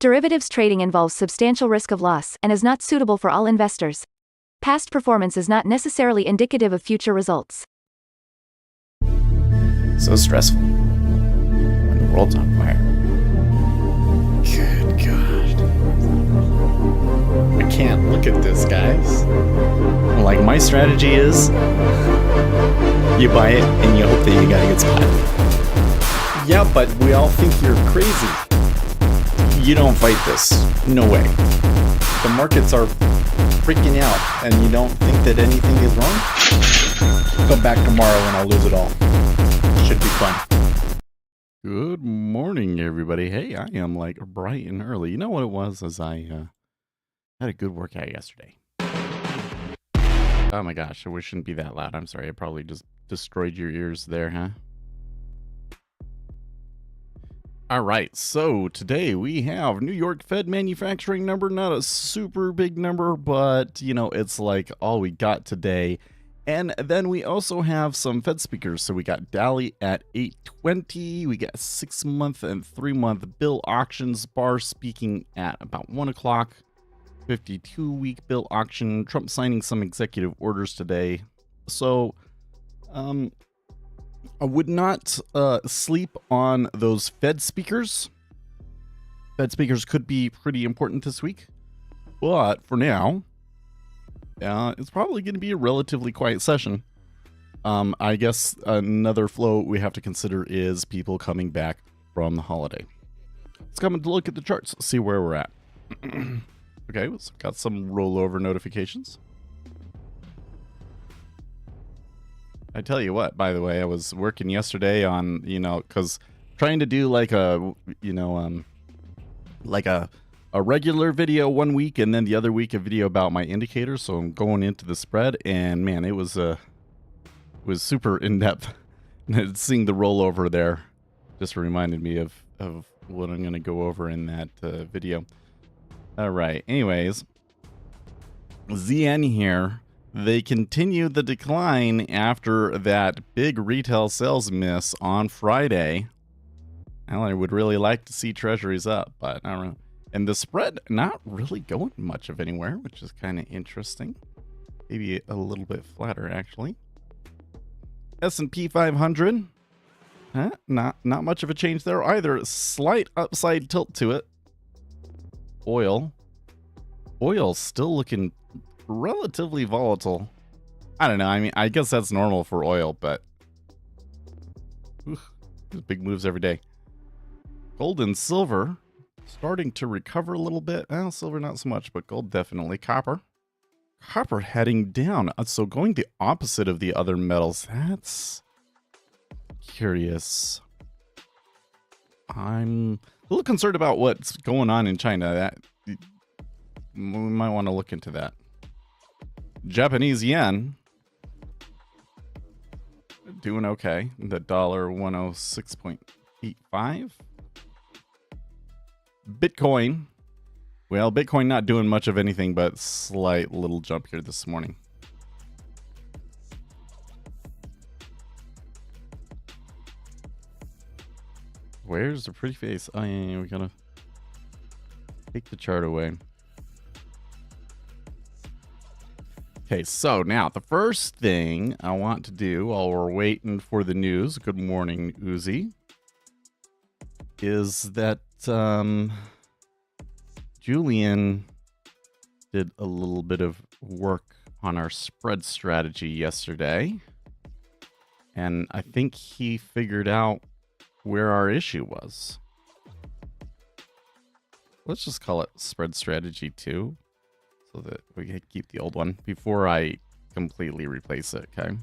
Derivatives trading involves substantial risk of loss and is not suitable for all investors. Past performance is not necessarily indicative of future results. So stressful when the world's on fire. Good God. I can't look at this, guys. Like, my strategy is you buy it and you hope that you got a good spot. Yeah, but we all think you're crazy. You don't fight this. No way. The markets are freaking out and you don't think that anything is wrong? Come back tomorrow and I'll lose it all. Should be fun. Good morning, everybody. Hey, I am like bright and early. You know what it was? Is I had a good workout yesterday. Oh my gosh, I shouldn't be that loud. I'm sorry. I probably just destroyed your ears there, huh? All right, so today we have New York Fed manufacturing number, not a super big number, but you know, it's like all we got today. And then we also have some Fed speakers. So we got Daly at 8:20. We got 6-month and 3-month bill auctions, Barr speaking at about 1 o'clock. 52-week bill auction. Trump signing some executive orders today. So, I would not sleep on those Fed speakers. Fed speakers could be pretty important this week. But for now, it's probably going to be a relatively quiet session. I guess another flow we have to consider is people coming back from the holiday. Let's come and look at the charts, see where we're at. Okay, so got some rollover notifications. I tell you what, by the way, I was working yesterday on, because trying to do like a, like a regular video one week and then the other week a video about my indicators. So I'm going into the spread and man, it was super in depth. Seeing the rollover there just reminded me of what I'm going to go over in that video. All right. Anyways, ZN here. They continue the decline after that big retail sales miss on Friday. Well, I would really like to see treasuries up, but I don't know. And the spread not really going much of anywhere, which is kind of interesting. Maybe a little bit flatter, actually. S&P 500. Not much of a change there either. Slight upside tilt to it. Oil's still looking relatively volatile. I don't know. I mean, I guess that's normal for oil, but there's big moves every day. Gold and silver starting to recover a little bit. Well, silver not so much, but gold definitely. Copper heading down. So going the opposite of the other metals. That's curious. I'm a little concerned about what's going on in China. That we might want to look into that. Japanese yen doing okay. The dollar 106.85. Bitcoin. Well, Bitcoin not doing much of anything but slight little jump here this morning. Where's the pretty face? Oh yeah, we gotta take the chart away. Okay, so now the first thing I want to do while we're waiting for the news, good morning, Uzi, is that Julian did a little bit of work on our spread strategy yesterday, and I think he figured out where our issue was. Let's just call it spread strategy 2. So that we can keep the old one before I completely replace it, okay?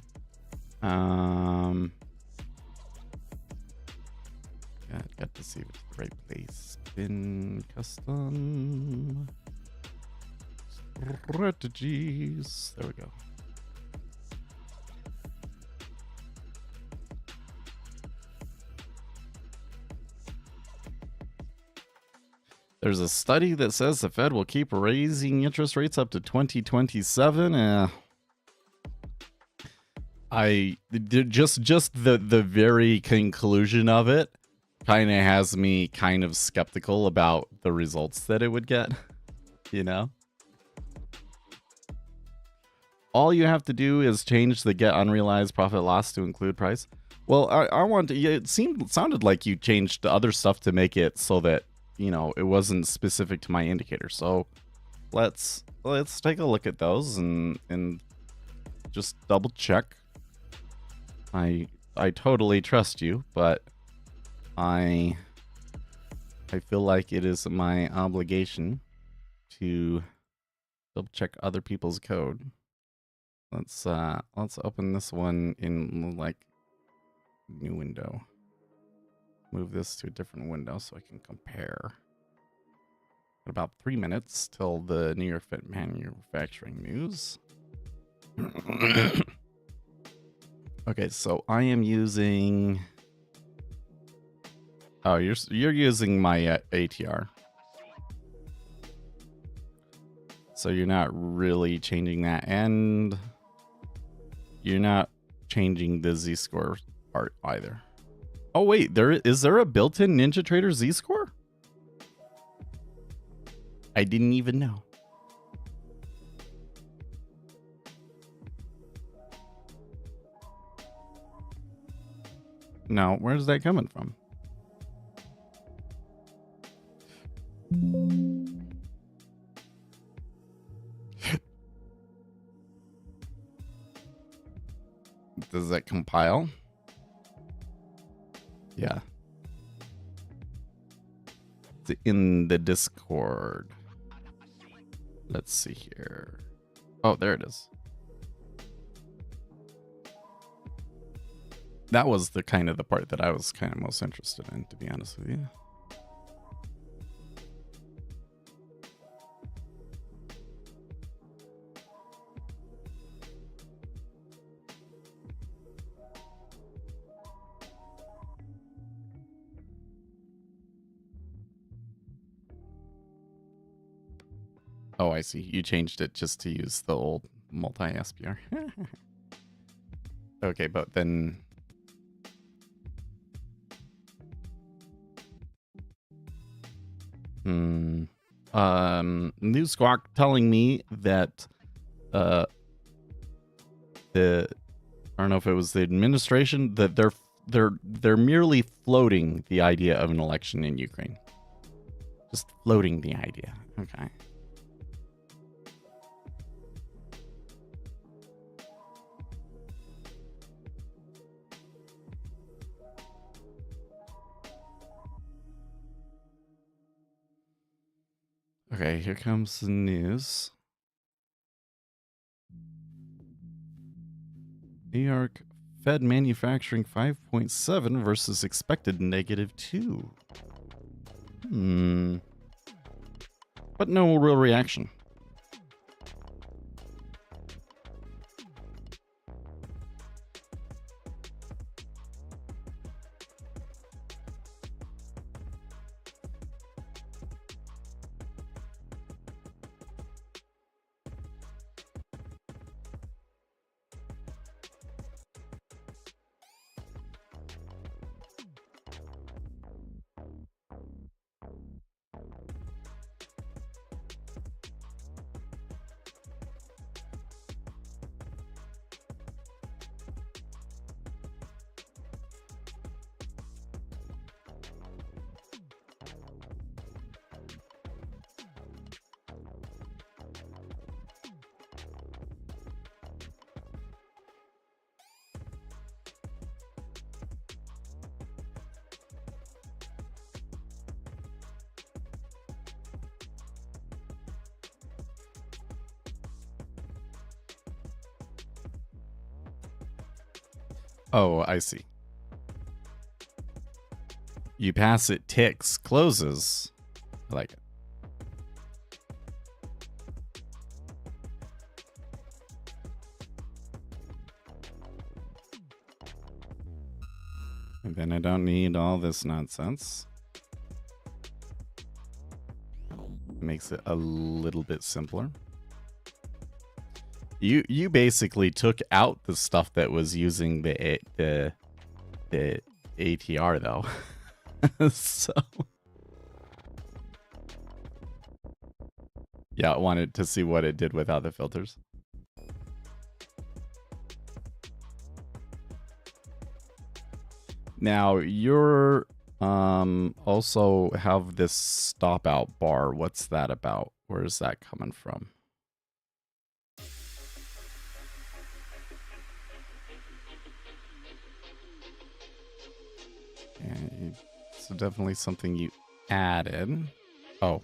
Got to see if it's the right place. Spin custom strategies. There we go. There's a study that says the Fed will keep raising interest rates up to 2027. I just the very conclusion of it kind of has me kind of skeptical about the results that it would get, you know? All you have to do is change the get unrealized profit loss to include price. Well, I want to, it sounded like you changed the other stuff to make it so that, you know, it wasn't specific to my indicator. So let's take a look at those and just double check. I totally trust you, but I feel like it is my obligation to double check other people's code. Let's open this one in like new window. Move this to a different window so I can compare. About 3 minutes till the New York Fed manufacturing news. Okay, so I am using. Oh, you're using my ATR. So you're not really changing that, and you're not changing the Z-score part either. Oh wait, is there a built-in NinjaTrader Z-score? I didn't even know. Now, where's that coming from? Does that compile? Yeah. It's in the Discord. Let's see here. Oh, there it is. That was the kind of the part that I was kind of most interested in, to be honest with you. Oh, I see. You changed it just to use the old multi-SPR. Okay, but then... New Squawk telling me that the I don't know if it was the administration, that they're merely floating the idea of an election in Ukraine. Just floating the idea. Okay. Okay, here comes the news. New York Fed manufacturing 5.7 versus expected -2. But no real reaction. Oh, I see. You pass it, ticks, closes. I like it. And then I don't need all this nonsense. Makes it a little bit simpler. You basically took out the stuff that was using the ATR though. So yeah, I wanted to see what it did without the filters. Now you're also have this stop out bar. What's that about? Where is that coming from? And so definitely something you added. Oh,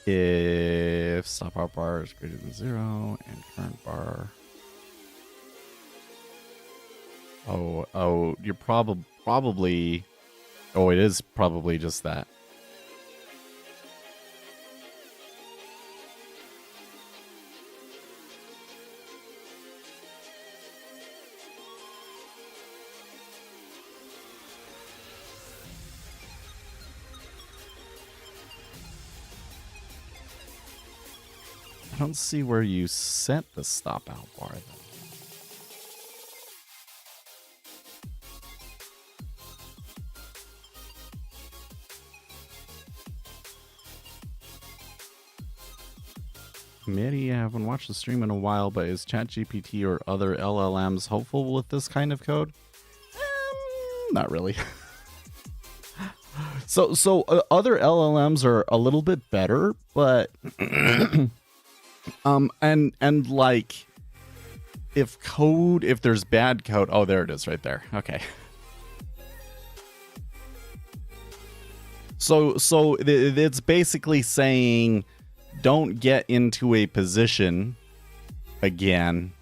if stop out bar is greater than 0 and current bar. Oh, you're probably. Oh, it is probably just that. I don't see where you set the stop out bar though. Maybe I haven't watched the stream in a while, but is ChatGPT or other LLMs helpful with this kind of code? Not really. So other LLMs are a little bit better, but and like if there's bad code, oh, there it is right there. Okay. So it's basically saying don't get into a position again.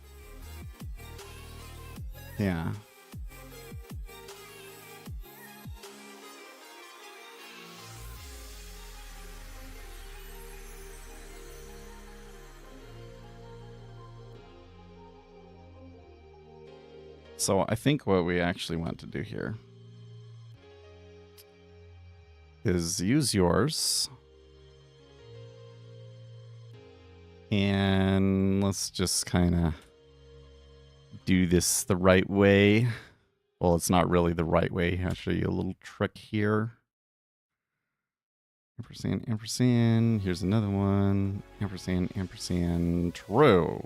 Yeah. So I think what we actually want to do here is use yours. And let's just kind of do this the right way. Well, it's not really the right way. I'll show you a little trick here. Ampersand, ampersand. Here's another one. Ampersand, ampersand, true.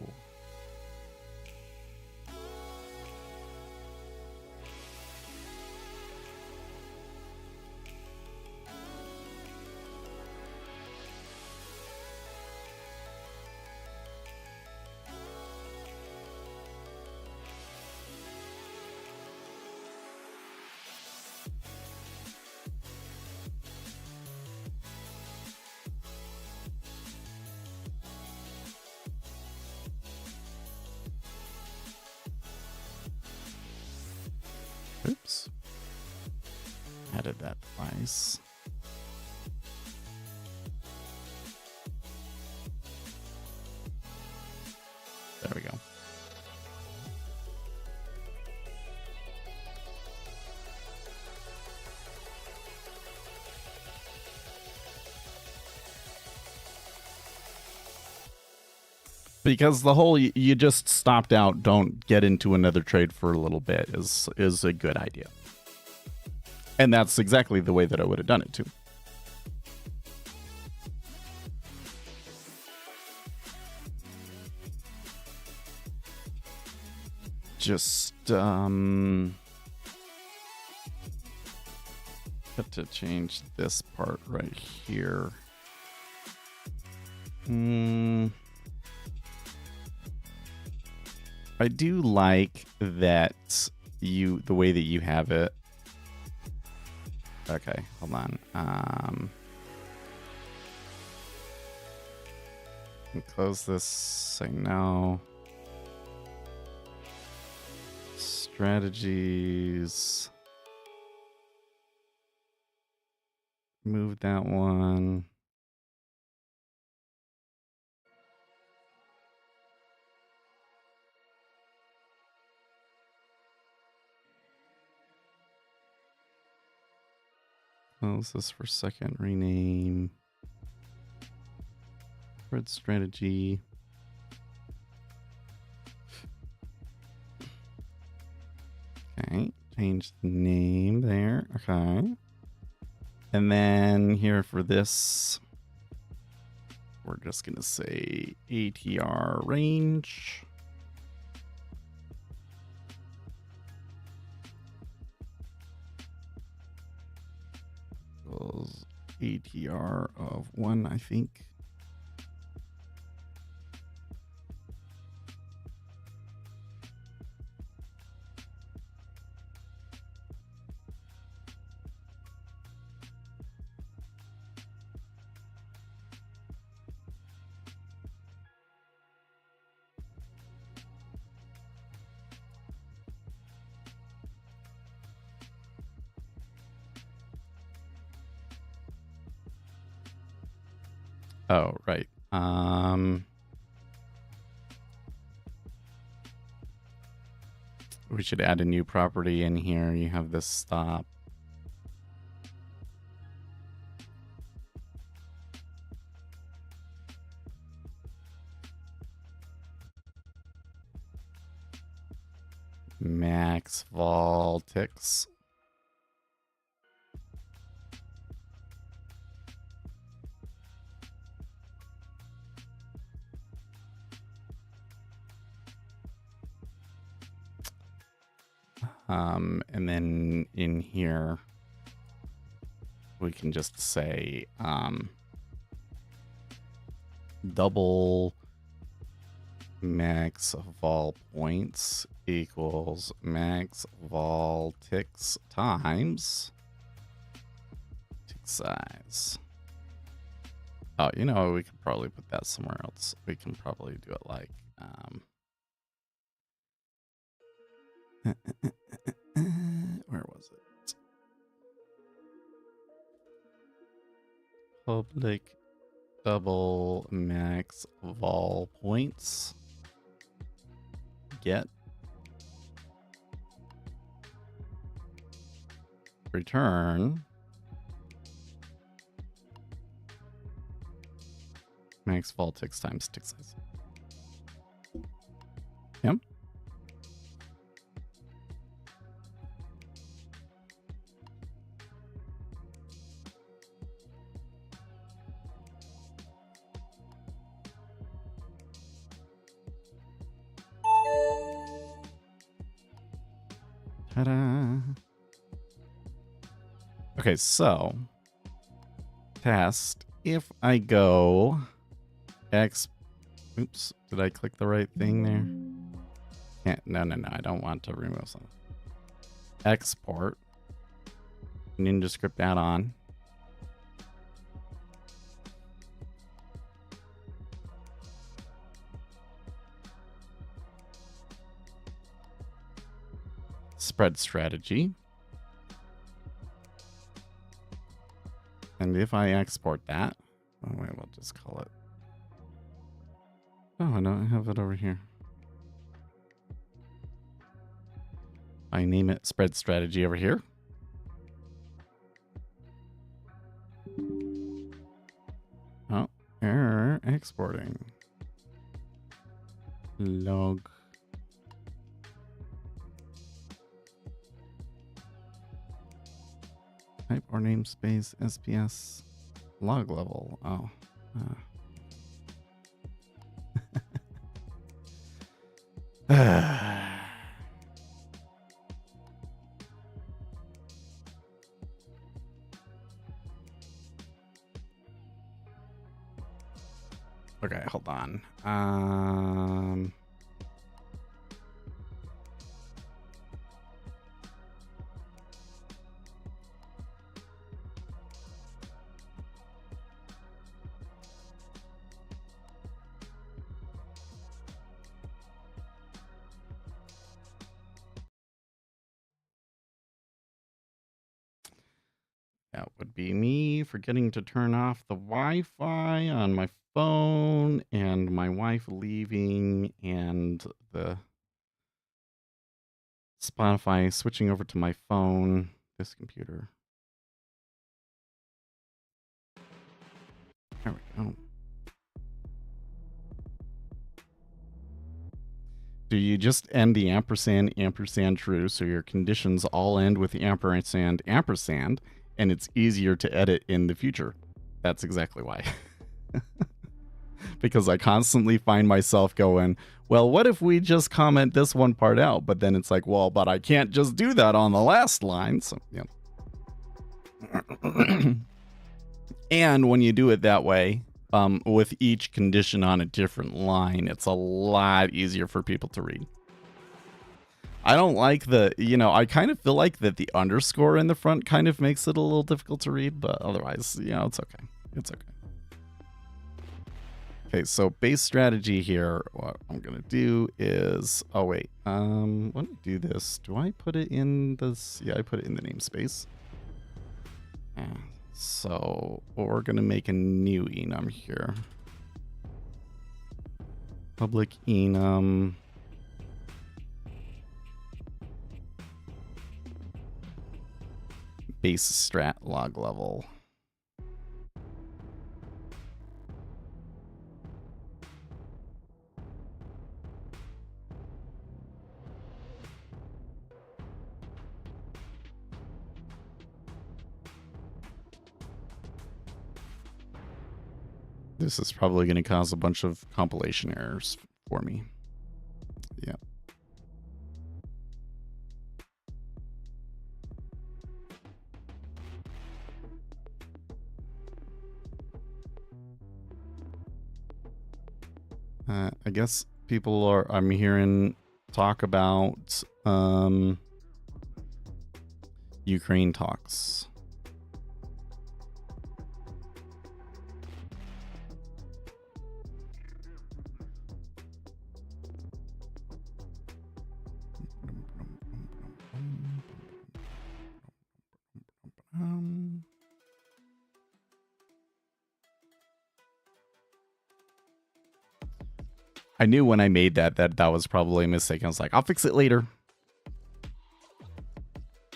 Oops. Added that twice. There we go. Because the whole you just stopped out, don't get into another trade for a little bit is a good idea. And that's exactly the way that I would have done it too. Just have to change this part right here. I do like that the way that you have it. Okay, hold on. Close this, say no. Strategies. Move that one. Close this for a second. Rename. Spread strategy. Okay. Change the name there. Okay. And then here for this, we're just going to say ATR range. Equals ATR of 1, I think. Oh, right. We should add a new property in here. You have this stop. Max vol ticks. And then in here, we can just say double max vol points equals max vol ticks times tick size. Oh, you know, we could probably put that somewhere else. We can probably do it like where was it? Public double max vol points. Get. Return. Max vol ticks times tick size. Yep. Ta-da. Okay, so test if I go X. Oops, did I click the right thing there? No, I don't want to remove something. Export Ninja script add-on. Spread strategy. And if I export that, oh wait, we'll just call it. Oh, I don't have it over here. I name it spread strategy over here. Oh, error exporting. Log. Type or namespace SPS log level. Oh. Okay, hold on. That would be me forgetting to turn off the Wi-Fi on my phone and my wife leaving and the Spotify switching over to my phone, this computer. There we go. Do you just end the ampersand true so your conditions all end with the ampersand? and it's easier to edit in the future. That's exactly why. Because I constantly find myself going, well, what if we just comment this one part out? But then it's like, well, but I can't just do that on the last line. So, yeah. And when you do it that way, with each condition on a different line, it's a lot easier for people to read. I don't like I kind of feel like that the underscore in the front kind of makes it a little difficult to read, but otherwise, it's okay. It's okay. Okay, so base strategy here, what I'm going to do is, when I do this, do I put it in this? Yeah, I put it in the namespace. So we're going to make a new enum here. Public enum. Base strat log level. This is probably going to cause a bunch of compilation errors for me. Yeah. I guess I'm hearing talk about Ukraine talks. I knew when I made that was probably a mistake. I was like, I'll fix it later.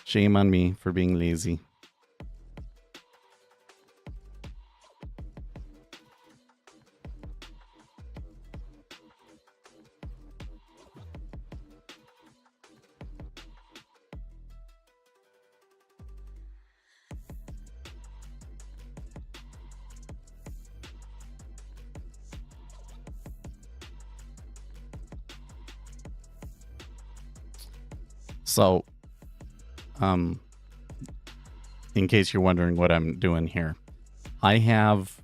Shame on me for being lazy. So, in case you're wondering what I'm doing here, I have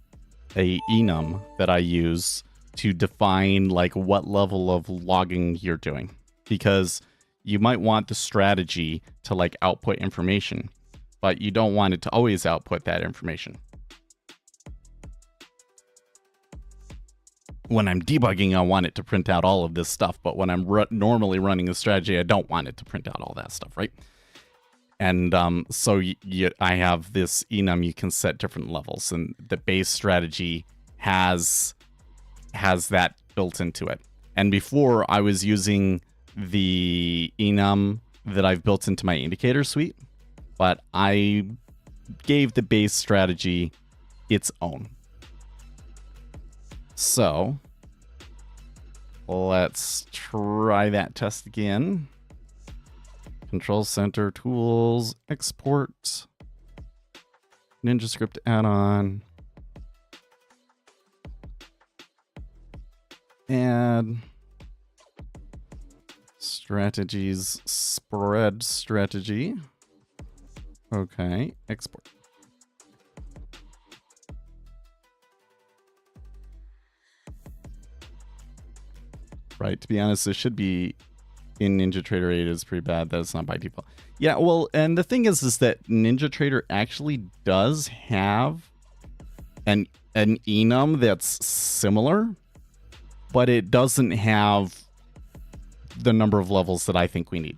a enum that I use to define like what level of logging you're doing, because you might want the strategy to like output information, but you don't want it to always output that information. When I'm debugging, I want it to print out all of this stuff, but when I'm normally running a strategy, I don't want it to print out all that stuff, right? And so I have this enum. You can set different levels, and the base strategy has that built into it. And before, I was using the enum that I've built into my indicator suite, but I gave the base strategy its own. So let's try that test again. Control Center, Tools, Export, NinjaScript add-on, add, strategies, spread strategy. Okay, export. Right, to be honest, this should be in NinjaTrader 8 is pretty bad. That's not by default. Yeah, well, and the thing is that NinjaTrader actually does have an enum that's similar, but it doesn't have the number of levels that I think we need.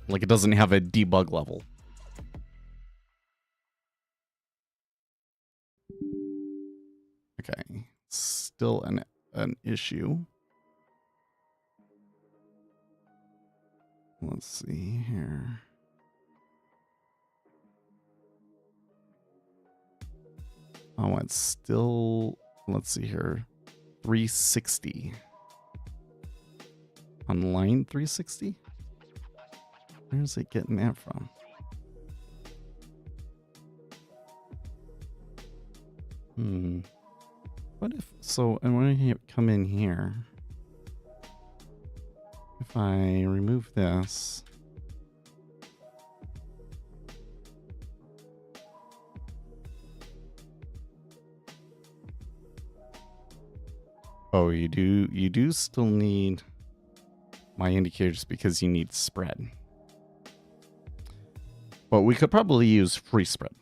Like, it doesn't have a debug level. Okay, still an issue. Let's see here. Oh, it's still, let's see here, 360. On line 360? Where's it getting that from? What if, so, and when I come in here, if I remove this, oh, you do still need my indicators because you need spread. But we could probably use free spread.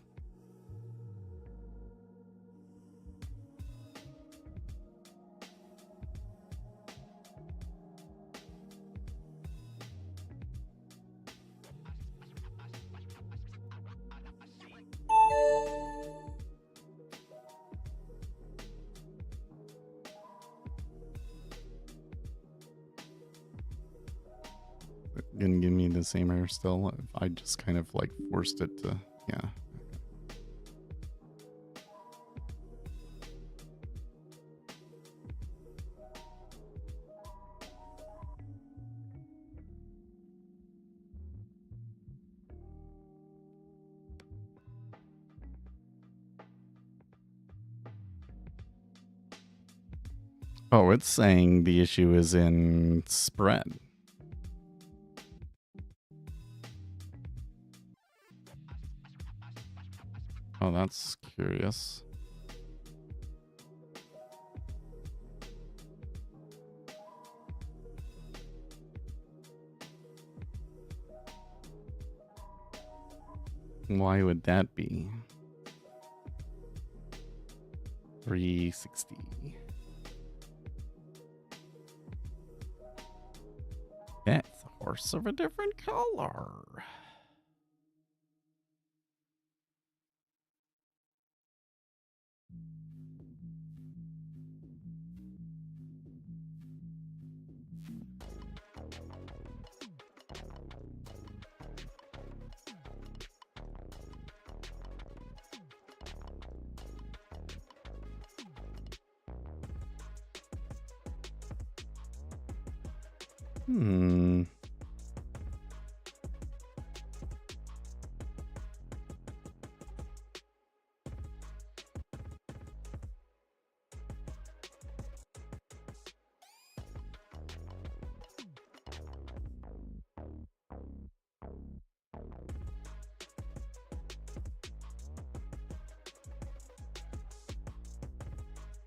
Gonna give me the same error still. I just kind of like forced it to, yeah. Oh, it's saying the issue is in spread. Oh, that's curious. Why would that be? 360. That's a horse of a different color.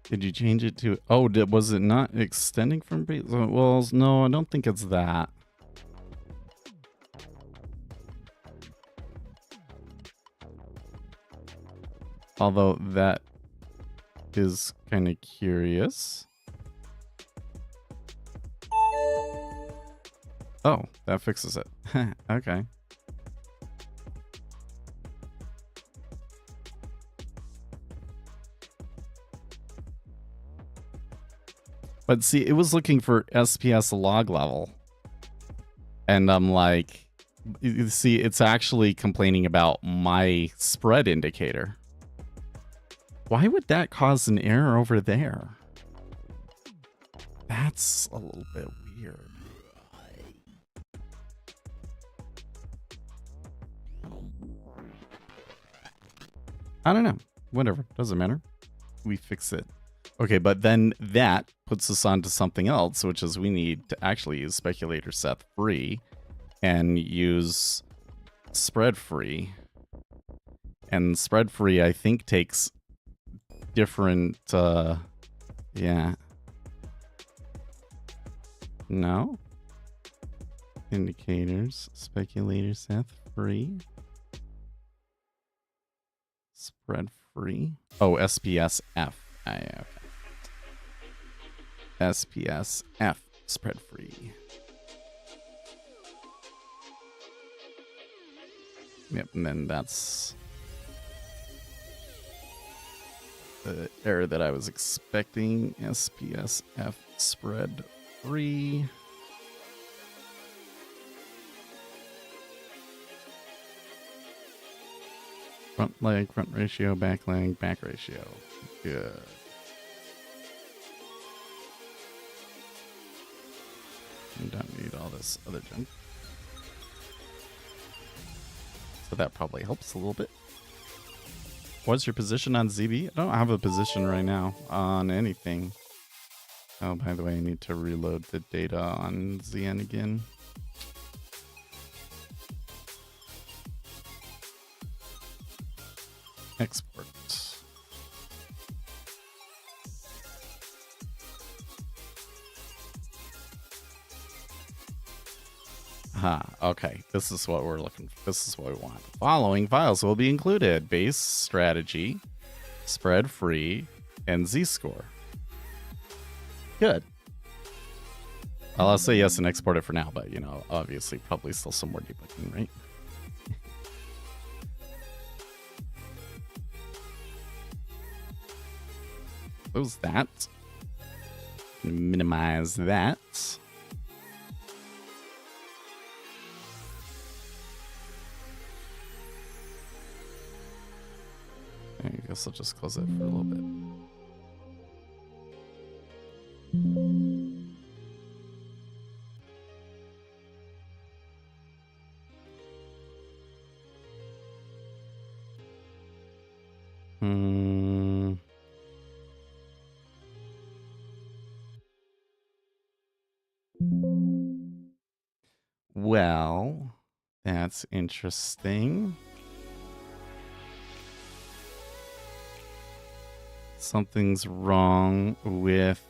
Did you change it to... Oh, was it not extending from base? Well, no, I don't think it's that. Although that is kind of curious. Oh, that fixes it. Okay. But see, it was looking for SPS log level. And I'm like, you see, it's actually complaining about my spread indicator. Why would that cause an error over there? That's a little bit weird. I don't know. Whatever. Doesn't matter. We fix it. Okay, but then that puts us onto something else, which is we need to actually use speculator set free and use spread free. And spread free, I think, takes different, yeah. No? Indicators, speculator set free. Spread free. Oh, SPSF. Okay. SPSF, spread free. Yep, and then that's the error that I was expecting. SPSF, spread free. Front leg, front ratio, back leg, back ratio. Good. You don't need all this other junk. So that probably helps a little bit. What's your position on ZB? I don't have a position right now on anything. Oh, by the way, I need to reload the data on ZN again. Export. Okay. This is what we're looking for. This is what we want. Following files will be included: base, strategy, spread free, and Z-score. Good. Well, I'll say yes and export it for now, but, you know, obviously probably still some more debugging, right? Close that. Minimize that. I guess I'll just close it for a little bit. Well, that's interesting. Something's wrong with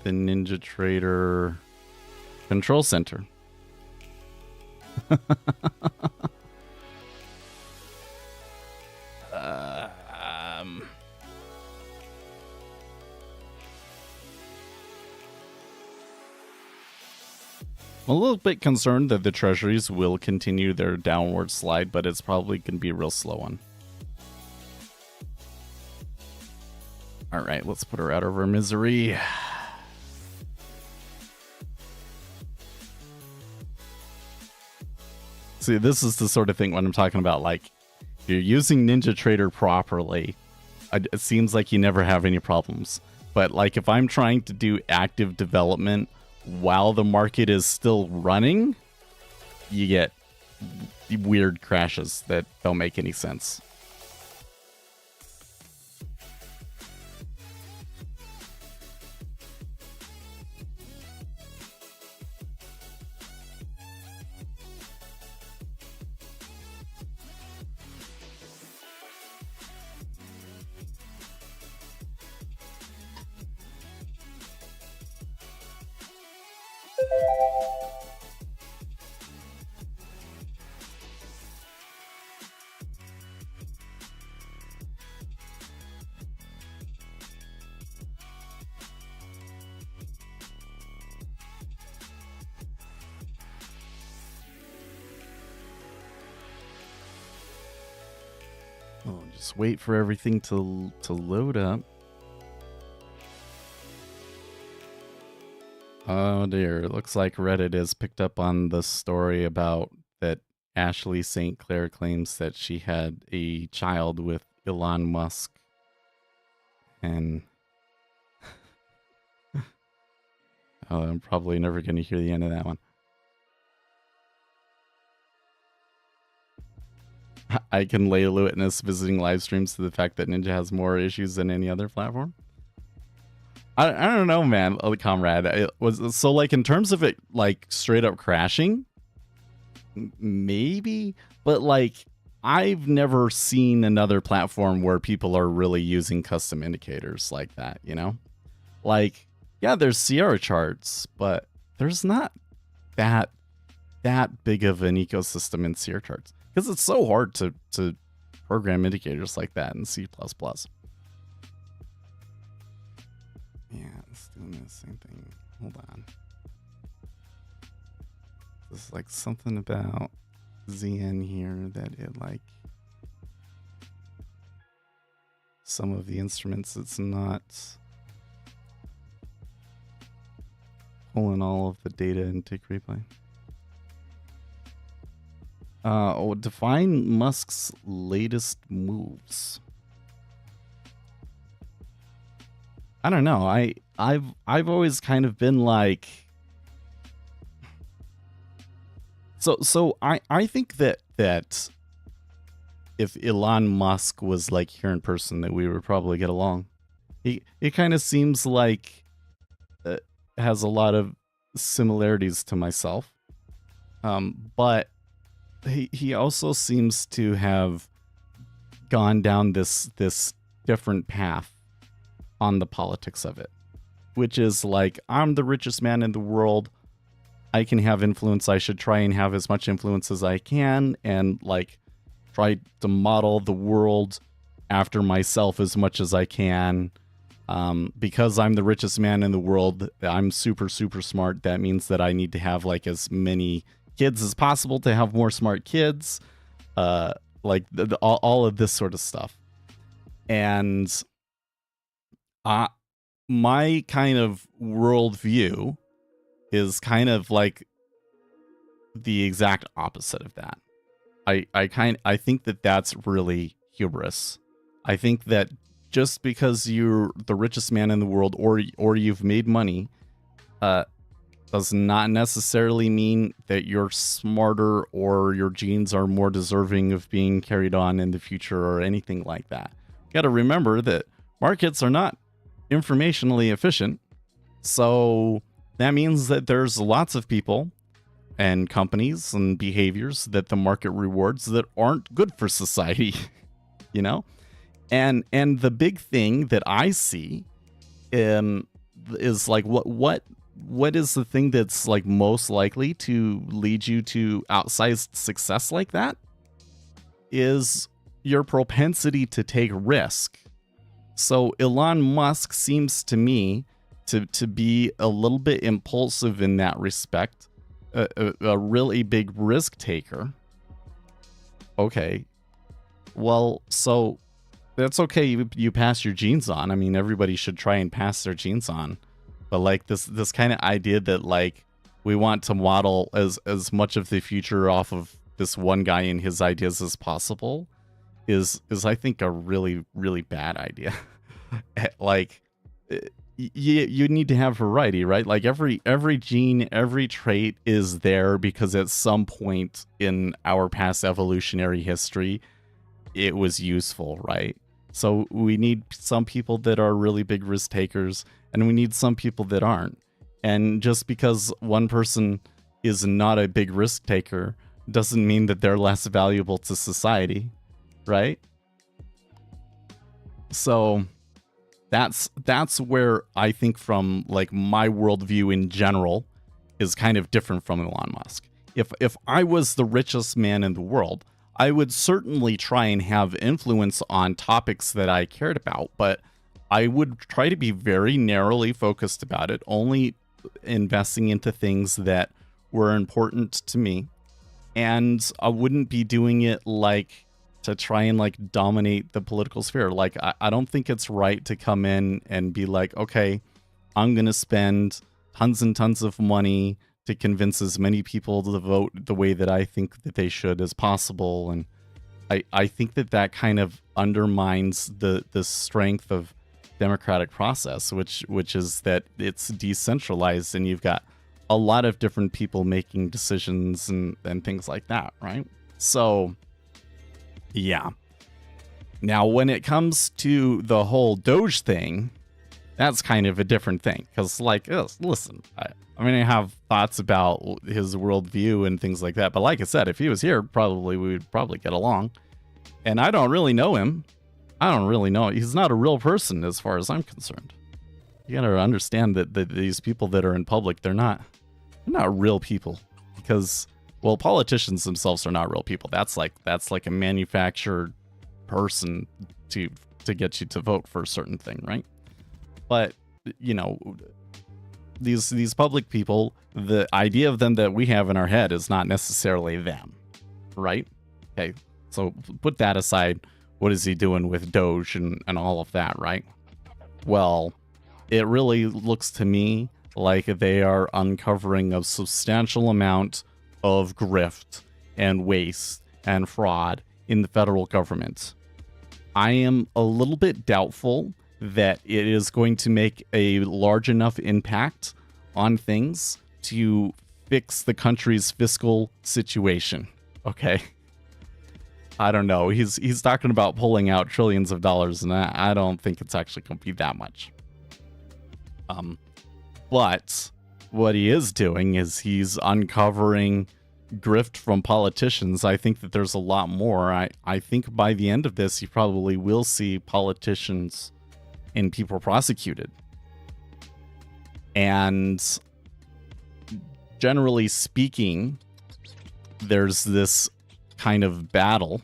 the NinjaTrader control center. I'm a little bit concerned that the treasuries will continue their downward slide, but it's probably going to be a real slow one. All right, let's put her out of her misery. See, this is the sort of thing when I'm talking about, like, if you're using NinjaTrader properly, it seems like you never have any problems. But, like, if I'm trying to do active development while the market is still running, you get weird crashes that don't make any sense. Just wait for everything to load up. Oh dear, it looks like Reddit has picked up on the story about that Ashley St. Clair claims that she had a child with Elon Musk. And oh, I'm probably never going to hear the end of that one. I can lay a witness visiting live streams to the fact that Ninja has more issues than any other platform. I don't know, man, comrade. It was so, like, in terms of it, like, straight up crashing, maybe, but, like, I've never seen another platform where people are really using custom indicators like that, you know? Like, yeah, there's Sierra charts, but there's not that big of an ecosystem in Sierra charts. Because it's so hard to program indicators like that in C++. Yeah, it's doing the same thing. Hold on. There's like something about ZN here that it, like, some of the instruments, it's not pulling all of the data into replay. Define Musk's latest moves. I don't know. I've always kind of been like, so I think that if Elon Musk was like here in person, that we would probably get along. It kind of seems like has a lot of similarities to myself, but he also seems to have gone down this different path on the politics of it, which is like, I'm the richest man in the world. I can have influence. I should try and have as much influence as I can, and like try to model the world after myself as much as I can. Because I'm the richest man in the world, I'm super, super smart. That means that I need to have like as many kids as possible to have more smart kids. Like all of this sort of stuff. And my kind of worldview is kind of like the exact opposite of that. I think that that's really hubris. I think that just because you're the richest man in the world, or you've made money, does not necessarily mean that you're smarter or your genes are more deserving of being carried on in the future or anything like that. You got to remember that markets are not informationally efficient. So that means that there's lots of people and companies and behaviors that the market rewards that aren't good for society, you know? And the big thing that I see is like what is the thing that's like most likely to lead you to outsized success like that is your propensity to take risk. So Elon Musk seems to me to be a little bit impulsive in that respect, a really big risk taker. Okay, well, so that's okay. You pass your genes on. I mean, everybody should try and pass their genes on. But like this kind of idea that like we want to model as much of the future off of this one guy and his ideas as possible is I think a really, really bad idea. Like you need to have variety, right? Like every gene, every trait is there because at some point in our past evolutionary history, it was useful, right? So we need some people that are really big risk takers, and we need some people that aren't. And just because one person is not a big risk taker doesn't mean that they're less valuable to society, right? So that's where I think from like my worldview in general is kind of different from Elon Musk. If I was the richest man in the world, I would certainly try and have influence on topics that I cared about, but I would try to be very narrowly focused about it, only investing into things that were important to me. And I wouldn't be doing it like to try and like dominate the political sphere. Like, I don't think it's right to come in and be like, okay, I'm going to spend tons and tons of money to convince as many people to vote the way that I think that they should as possible. And I think that kind of undermines the strength of democratic process, which is that it's decentralized and you've got a lot of different people making decisions and things like that, right? So, yeah. Now, when it comes to the whole Doge thing, that's kind of a different thing. Because, like, listen, I mean, I have thoughts about his worldview and things like that. But like I said, if he was here, we would probably get along. And I don't really know him. I don't really know. He's not a real person as far as I'm concerned. You gotta understand that these people that are in public, they're not real people. Because, well, politicians themselves are not real people. That's like a manufactured person to get you to vote for a certain thing, right? But, you know, these public people, the idea of them that we have in our head is not necessarily them, right? Okay, so put that aside. What is he doing with Doge and all of that, right? Well, it really looks to me like they are uncovering a substantial amount of grift and waste and fraud in the federal government. I am a little bit doubtful that it is going to make a large enough impact on things to fix the country's fiscal situation. Okay. I don't know. He's talking about pulling out trillions of dollars, and I don't think it's actually going to be that much. But what he is doing is he's uncovering grift from politicians. I think that there's a lot more. I think by the end of this, you probably will see politicians and people prosecuted. And generally speaking, there's this kind of battle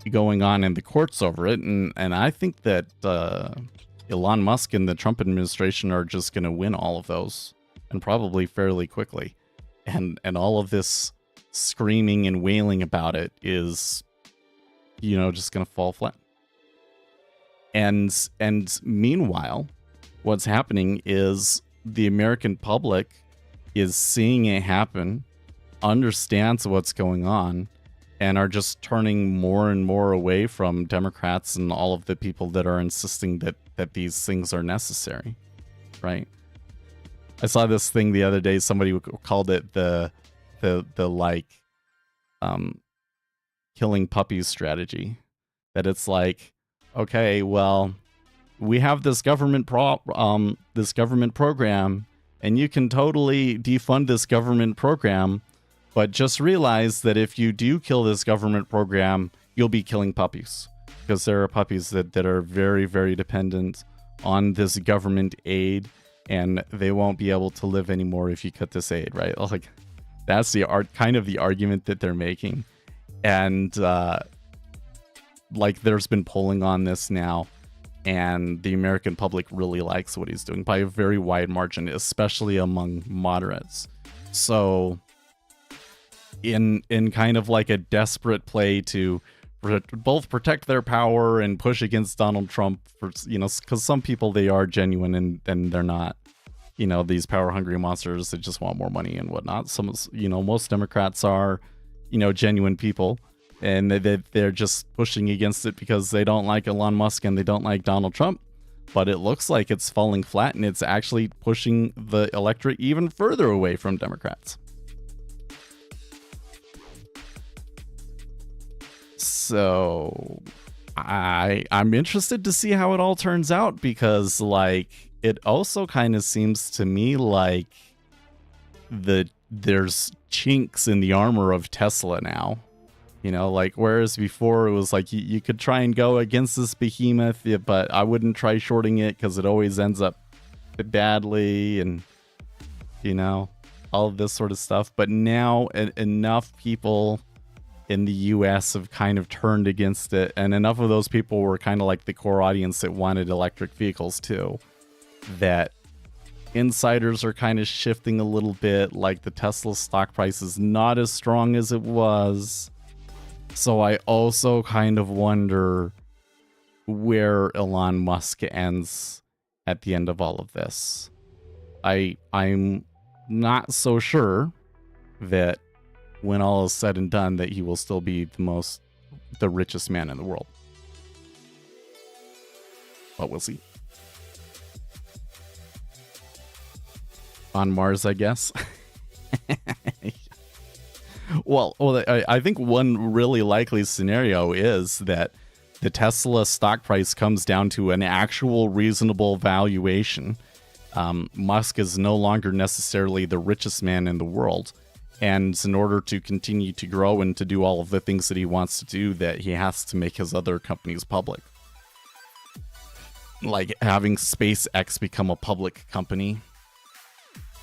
going on in the courts over it. And I think that Elon Musk and the Trump administration are just going to win all of those, and probably fairly quickly. And all of this screaming and wailing about it is, just going to fall flat. And meanwhile, what's happening is the American public is seeing it happen, understands what's going on, and are just turning more and more away from Democrats and all of the people that are insisting that these things are necessary, right? I saw this thing the other day. Somebody called it the killing puppies strategy. That it's like, okay, well, we have this government program, and you can totally defund this government program, but just realize that if you do kill this government program, you'll be killing puppies, because there are puppies that are very, very dependent on this government aid, and they won't be able to live anymore if you cut this aid, right? Like, that's the kind of the argument that they're making. And there's been polling on this now, and the American public really likes what he's doing by a very wide margin, especially among moderates. So in kind of like a desperate play to both protect their power and push against Donald Trump, for because some people, they are genuine and they're not, these power hungry monsters that just want more money and whatnot. Most Democrats are, genuine people, and they're just pushing against it because they don't like Elon Musk and they don't like Donald Trump. But it looks like it's falling flat, and it's actually pushing the electorate even further away from Democrats. So I'm interested to see how it all turns out, because it also kind of seems to me like there's chinks in the armor of Tesla now. Whereas before it was like you could try and go against this behemoth, but I wouldn't try shorting it because it always ends up badly, and all of this sort of stuff. But now enough people in the US have kind of turned against it, and enough of those people were kind of like the core audience that wanted electric vehicles too, that insiders are kind of shifting a little bit. Like, the Tesla stock price is not as strong as it was. So I also kind of wonder where Elon Musk ends at the end of all of this. I'm not so sure that when all is said and done, that he will still be the richest man in the world. But we'll see. On Mars, I guess. Well, I think one really likely scenario is that the Tesla stock price comes down to an actual reasonable valuation. Musk is no longer necessarily the richest man in the world. And in order to continue to grow and to do all of the things that he wants to do, that he has to make his other companies public. Like having SpaceX become a public company.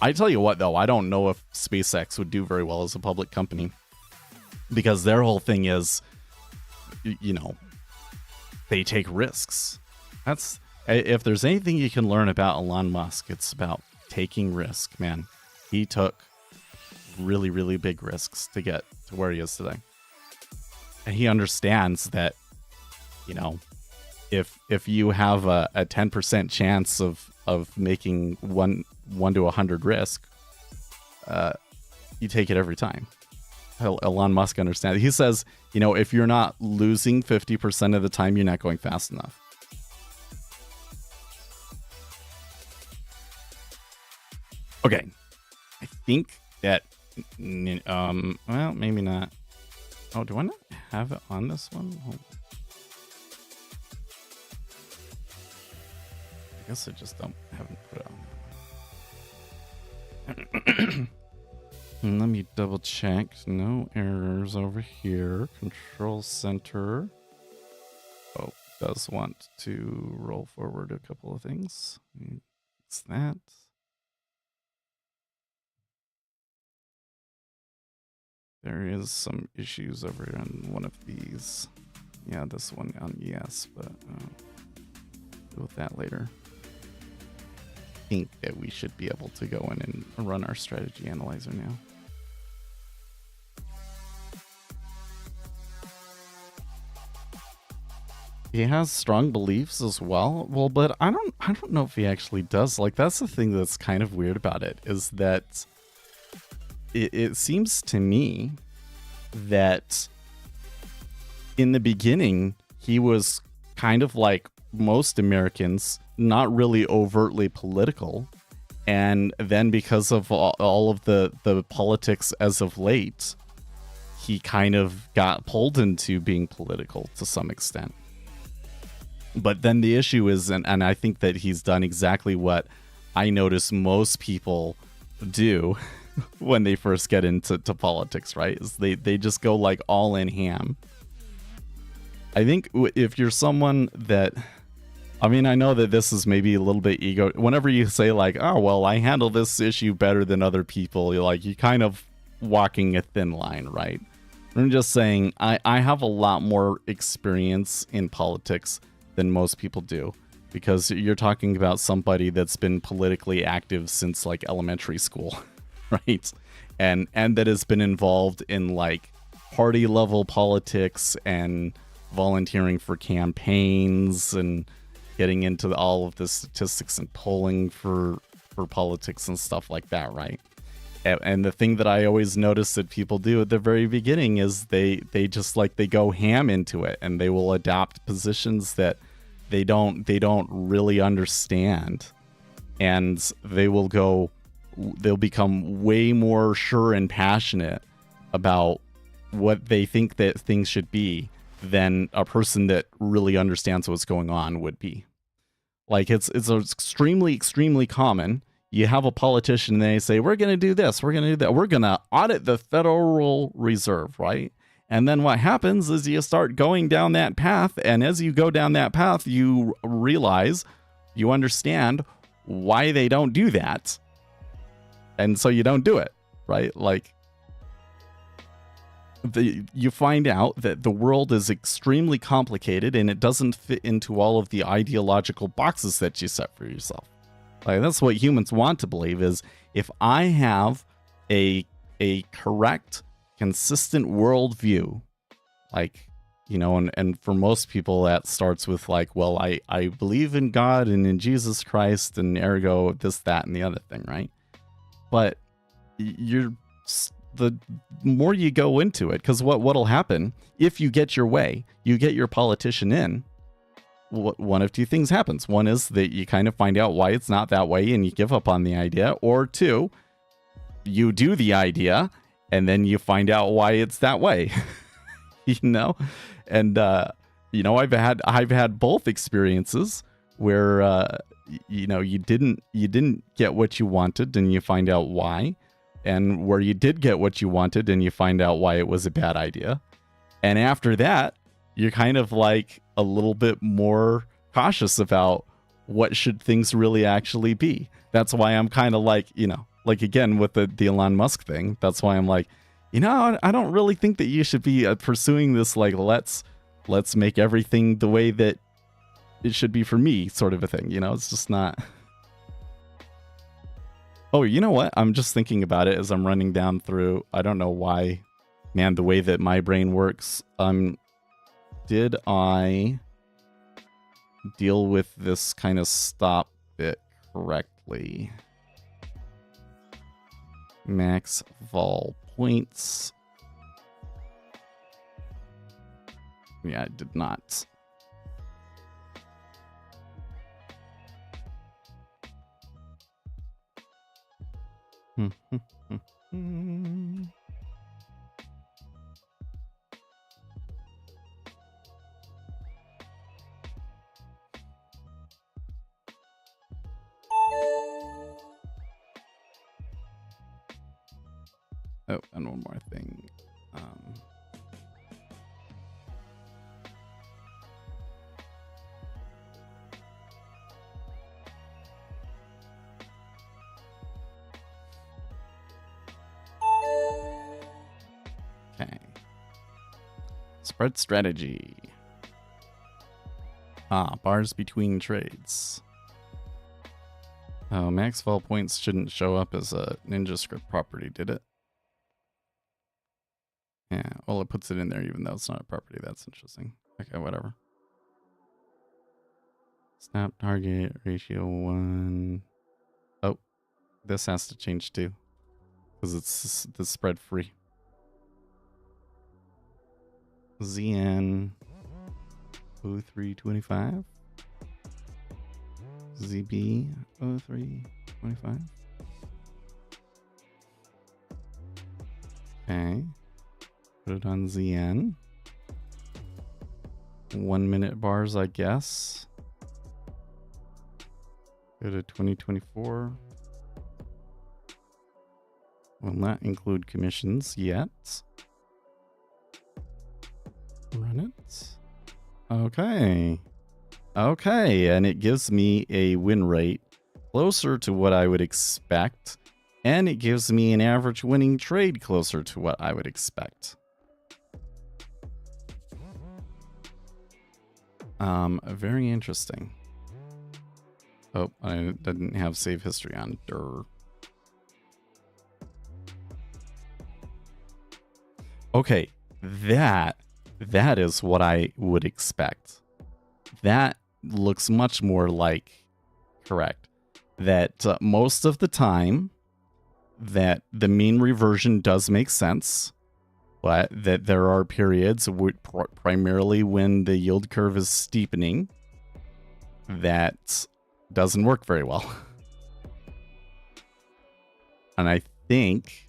I tell you what, though, I don't know if SpaceX would do very well as a public company, because their whole thing is, they take risks. If there's anything you can learn about Elon Musk, it's about taking risk, man. He took really, really big risks to get to where he is today. And he understands that, if you have a 10% chance of making 1 to 100 risk, you take it every time. Elon Musk understands. He says, if you're not losing 50% of the time, you're not going fast enough. Okay. I think that, well, maybe not. Oh, do I not? have it on this one? Hold on. I guess I just haven't put it on. And let me double check. No errors over here. Control center. Oh, does want to roll forward a couple of things. It's that. There is some issues over on one of these. Yeah, this one on yes, but deal with that later. I think that we should be able to go in and run our strategy analyzer now. He has strong beliefs as well. Well, but I don't know if he actually does. Like, that's the thing that's kind of weird about it, is that it seems to me that in the beginning he was kind of like most Americans, not really overtly political, and then because of all of the politics as of late, he kind of got pulled into being political to some extent. But then the issue is, and I think that he's done exactly what I notice most people do when they first get into politics, right? Is they just go like all in ham. I think if you're someone that, I mean, I know that this is maybe a little bit ego. Whenever you say like, oh, well, I handle this issue better than other people, you're kind of walking a thin line, right? I'm just saying I have a lot more experience in politics than most people do, because you're talking about somebody that's been politically active since like elementary school, right? And that has been involved in like party level politics and volunteering for campaigns and getting into all of the statistics and polling for politics and stuff like that, right? And the thing that I always notice that people do at the very beginning is they just like they go ham into it, and they will adopt positions that they don't really understand, and they'll become way more sure and passionate about what they think that things should be than a person that really understands what's going on would be. Like it's extremely common. You have a politician and they say, we're going to do this, we're going to do that, we're going to audit the Federal Reserve, right? And then what happens is you start going down that path, and as you go down that path, you realize, you understand why they don't do that, and so you don't do it, right? Like, you find out that the world is extremely complicated, and it doesn't fit into all of the ideological boxes that you set for yourself. Like, that's what humans want to believe, is if I have a correct, consistent worldview, like, you know, and for most people that starts with like, well, I believe in God and in Jesus Christ, and ergo this, that, and the other thing, right? But the more you go into it, because what'll happen if you get your way, you get your politician in, one of two things happens. One is that you kind of find out why it's not that way and you give up on the idea, or two, you do the idea and then you find out why it's that way. You know? And you know, I've had both experiences where you know, you didn't get what you wanted and you find out why, and where you did get what you wanted and you find out why it was a bad idea. And after that, you're kind of like a little bit more cautious about what should things really actually be. That's why I'm kind of like, you know, like again with the Elon Musk thing, that's why I'm like, you know, I don't really think that you should be pursuing this like let's make everything the way that it should be for me sort of a thing. You know, it's just not. Oh, you know what? I'm just thinking about it as I'm running down through. I don't know why, man, the way that my brain works. Did I deal with this kind of stop bit correctly? Max vol points. Yeah, I did not. Oh, and one more thing. Okay. Spread strategy. Bars between trades. Oh, max fall points shouldn't show up as a ninja script property, did it? Yeah, well, it puts it in there even though it's not a property. That's interesting. Okay, whatever. Snap target ratio 1. Oh, this has to change too. Because it's the spread free. ZN 0325. ZB 0325. Okay. Put it on ZN. 1 minute bars, I guess. Go to 2024. Will not include commissions yet. Run it. Okay. Okay, and it gives me a win rate closer to what I would expect, and it gives me an average winning trade closer to what I would expect. Very interesting. Oh, I didn't have save history on. Durr. Okay, that is what I would expect. That looks much more like correct. That most of the time that the mean reversion does make sense, but that there are periods primarily when the yield curve is steepening that doesn't work very well. And I think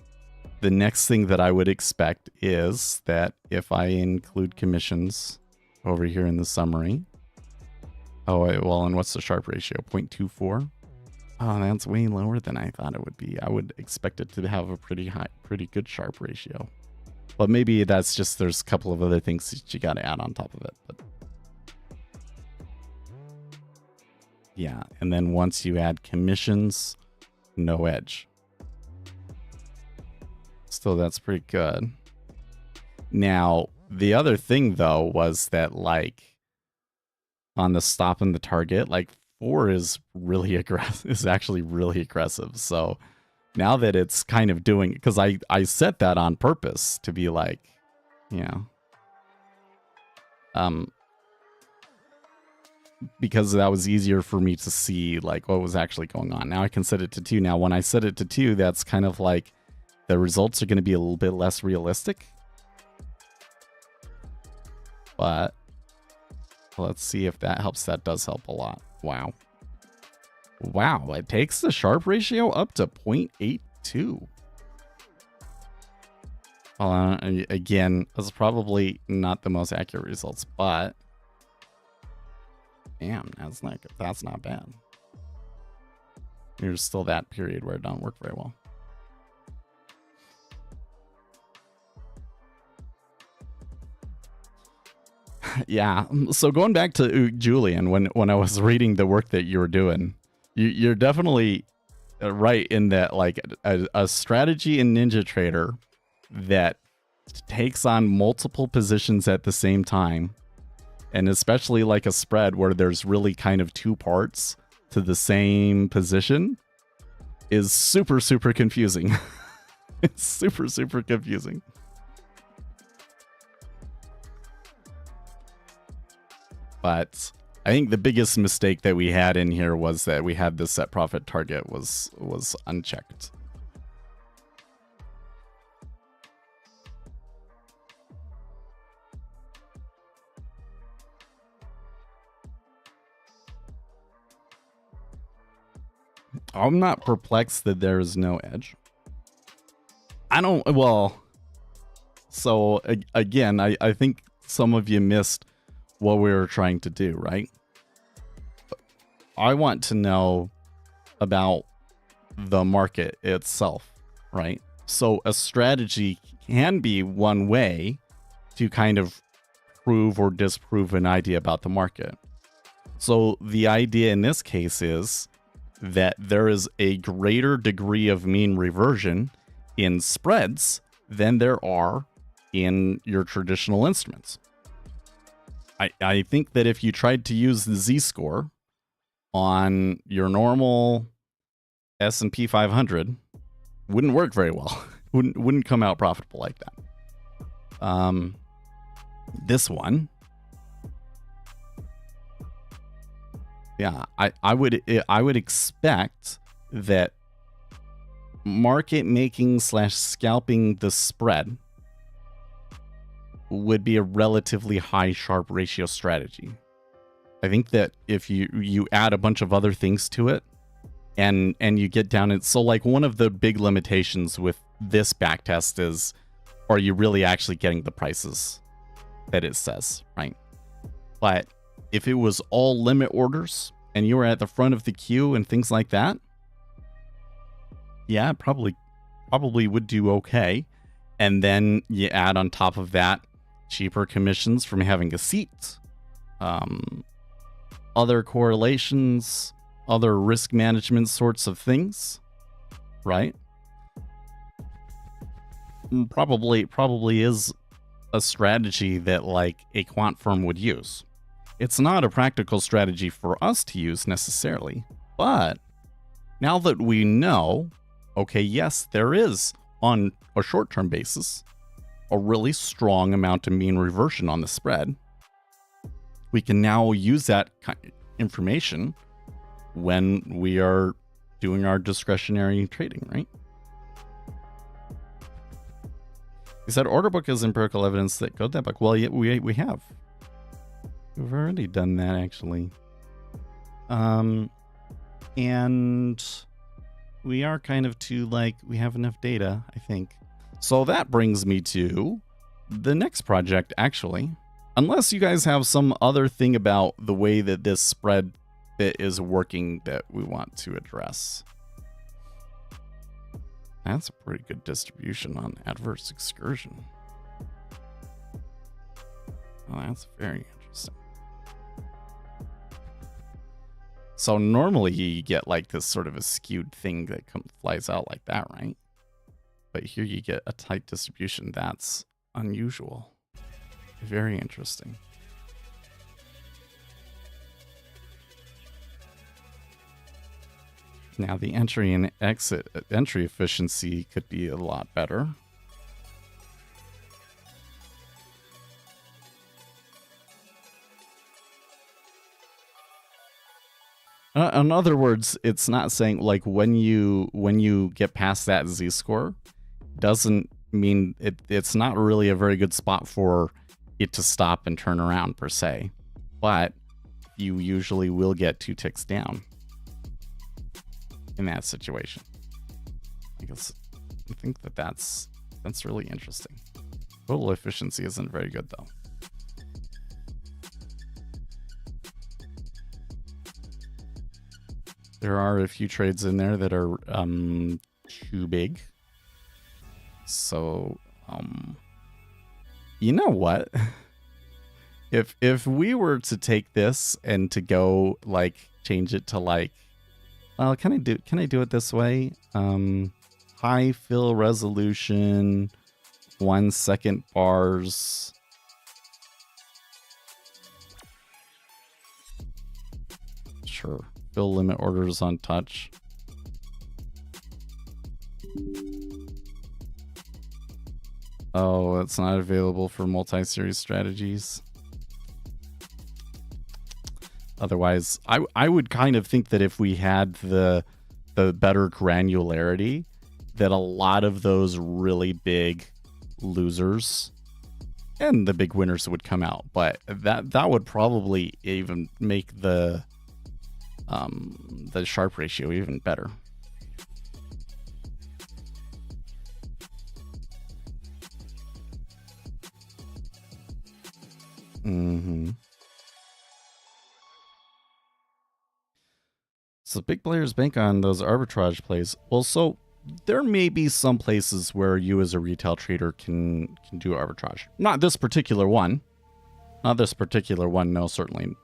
the next thing that I would expect is that if I include commissions over here in the summary. Oh, well, and what's the Sharpe ratio? 0.24? Oh, that's way lower than I thought it would be. I would expect it to have a pretty good Sharpe ratio. But maybe that's just, there's a couple of other things that you got to add on top of it. But yeah, and then once you add commissions, no edge. Still, that's pretty good. Now, the other thing, though, was that, like, on the stop and the target, like, 4 is really aggressive, is actually really aggressive. So now that it's kind of doing, because I set that on purpose to be like, you know, because that was easier for me to see like what was actually going on. Now I can set it to 2. Now when I set it to 2, that's kind of like the results are going to be a little bit less realistic. But let's see if that helps. That does help a lot. Wow. Wow, it takes the Sharpe ratio up to 0.82. Well, again, that's probably not the most accurate results, but damn, that's not bad. There's still that period where it don't work very well. Yeah, so going back to Julian, when I was reading the work that you were doing, you're definitely right in that, like, a strategy in NinjaTrader that takes on multiple positions at the same time, and especially like a spread where there's really kind of 2 parts to the same position, is super, super confusing. It's super, super confusing. But I think the biggest mistake that we had in here was that we had the set profit target was unchecked. I'm not perplexed that there is no edge. So again, I think some of you missed what we were trying to do, right? I want to know about the market itself, right? So a strategy can be one way to kind of prove or disprove an idea about the market. So the idea in this case is that there is a greater degree of mean reversion in spreads than there are in your traditional instruments. I think that if you tried to use the Z-score on your normal S&P 500, wouldn't work very well. wouldn't come out profitable like that. This one, yeah, I would expect that market making / scalping the spread would be a relatively high Sharpe ratio strategy. I think that if you add a bunch of other things to it and you get down it, so like one of the big limitations with this backtest is, are you really actually getting the prices that it says, right? But if it was all limit orders and you were at the front of the queue and things like that, yeah, probably would do okay. And then you add on top of that cheaper commissions from having a seat, other correlations, other risk management sorts of things, right? Probably is a strategy that like a quant firm would use. It's not a practical strategy for us to use necessarily, but now that we know, okay, yes, there is on a short-term basis a really strong amount of mean reversion on the spread, we can now use that information when we are doing our discretionary trading, right? He said order book is empirical evidence that code that book. Well, yeah, we have. We've already done that actually. And we are kind of to like, we have enough data, I think. So that brings me to the next project, actually. Unless you guys have some other thing about the way that this spread bit is working that we want to address. That's a pretty good distribution on adverse excursion. Oh, that's very interesting. So normally you get like this sort of a skewed thing that flies out like that, right? But here you get a tight distribution. That's unusual. Very interesting. Now the entry and entry efficiency could be a lot better. In other words, it's not saying like when you get past that Z-score, doesn't mean it's not really a very good spot for it to stop and turn around per se, but you usually will get 2 ticks down in that situation. I think that's really interesting. Total efficiency isn't very good though. There are a few trades in there that are too big. So, you know what? If we were to take this and to go like change it to like, well, can I do it this way? High fill resolution, 1 second bars. Sure. Fill limit orders on touch. Oh, it's not available for multi-series strategies. Otherwise, I would kind of think that if we had the better granularity, that a lot of those really big losers and the big winners would come out. But that would probably even make the Sharpe ratio even better. Mm-hmm. So big players bank on those arbitrage plays. Well, so there may be some places where you as a retail trader can do arbitrage. Not this particular one. Not this particular one. No, certainly.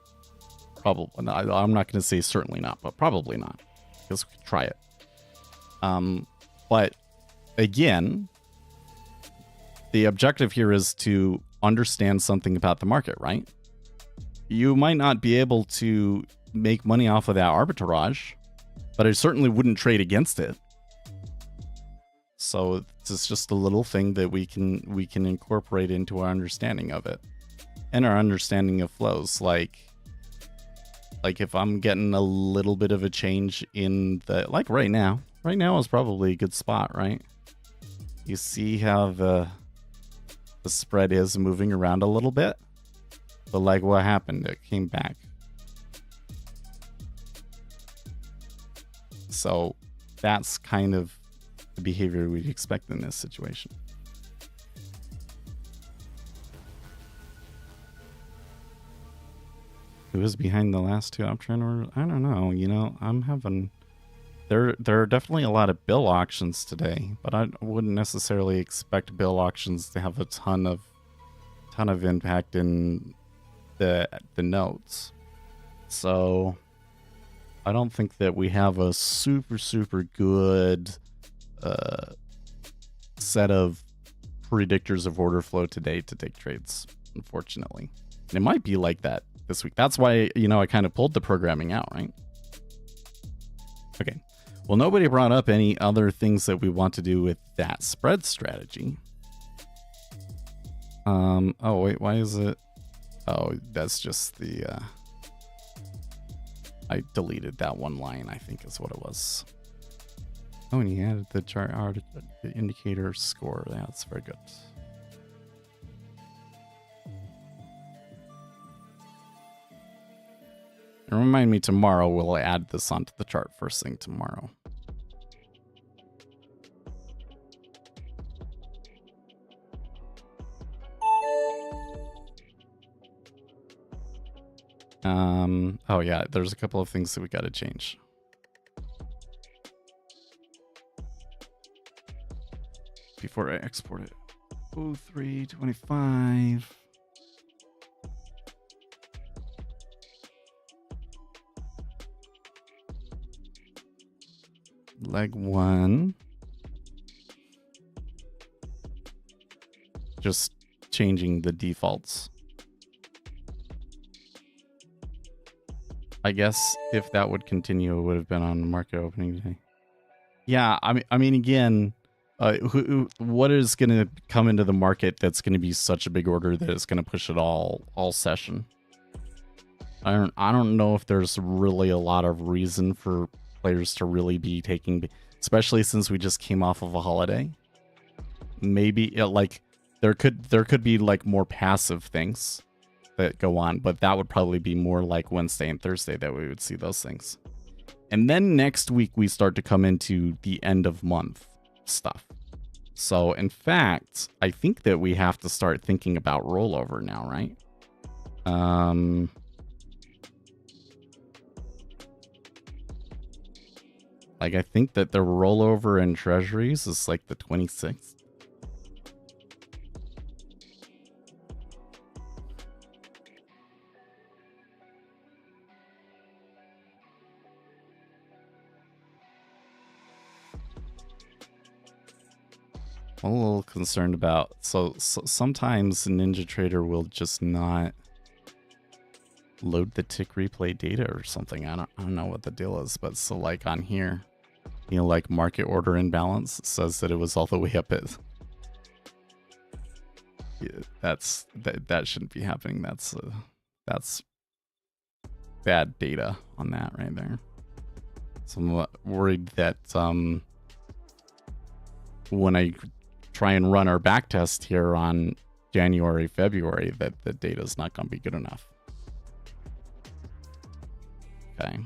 Probably. I'm not going to say certainly not, but probably not. Because we could try it. But again, the objective here is to understand something about the market, right? You might not be able to make money off of that arbitrage, but I certainly wouldn't trade against it. So it's just a little thing that we can incorporate into our understanding of it and our understanding of flows. Like if I'm getting a little bit of a change in the, like right now is probably a good spot, right? You see how the spread is moving around a little bit, but like what happened? It came back. So that's kind of the behavior we'd expect in this situation. Who was behind the last two uptrend orders? I don't know. You know, I'm having... There are definitely a lot of bill auctions today, but I wouldn't necessarily expect bill auctions to have a ton of impact in the notes. So I don't think that we have a super good set of predictors of order flow today to take trades, unfortunately. And it might be like that this week. That's why, you know, I kind of pulled the programming out, right? Okay. Well, nobody brought up any other things that we want to do with that spread strategy. Oh, wait, why is it? Oh, that's just the, I deleted that one line, I think is what it was. Oh, and he added the chart the indicator score. Yeah, that's very good. And remind me tomorrow, we'll add this onto the chart first thing tomorrow. Oh yeah, there's a couple of things that we got to change. Before I export it. 0325. Leg 1. Just changing the defaults. I guess if that would continue, it would have been on the market opening day. Yeah, I mean, again, what is going to come into the market that's going to be such a big order that it's going to push it all session? I don't know if there's really a lot of reason for players to really be taking, especially since we just came off of a holiday. Maybe like there could be like more passive things that go on, but that would probably be more like Wednesday and Thursday that we would see those things. And then next week we start to come into the end of month stuff. So in fact, I think that we have to start thinking about rollover now, right? Like I think that the rollover in treasuries is like the 26th. I'm a little concerned about, so sometimes Ninja Trader will just not load the tick replay data or something. I don't know what the deal is, but so like on here, you know, like market order imbalance, it says that it was all the way up at, yeah, that shouldn't be happening. That's bad data on that right there. So I'm worried that when I try and run our back test here on January, February, that the data is not going to be good enough. Okay.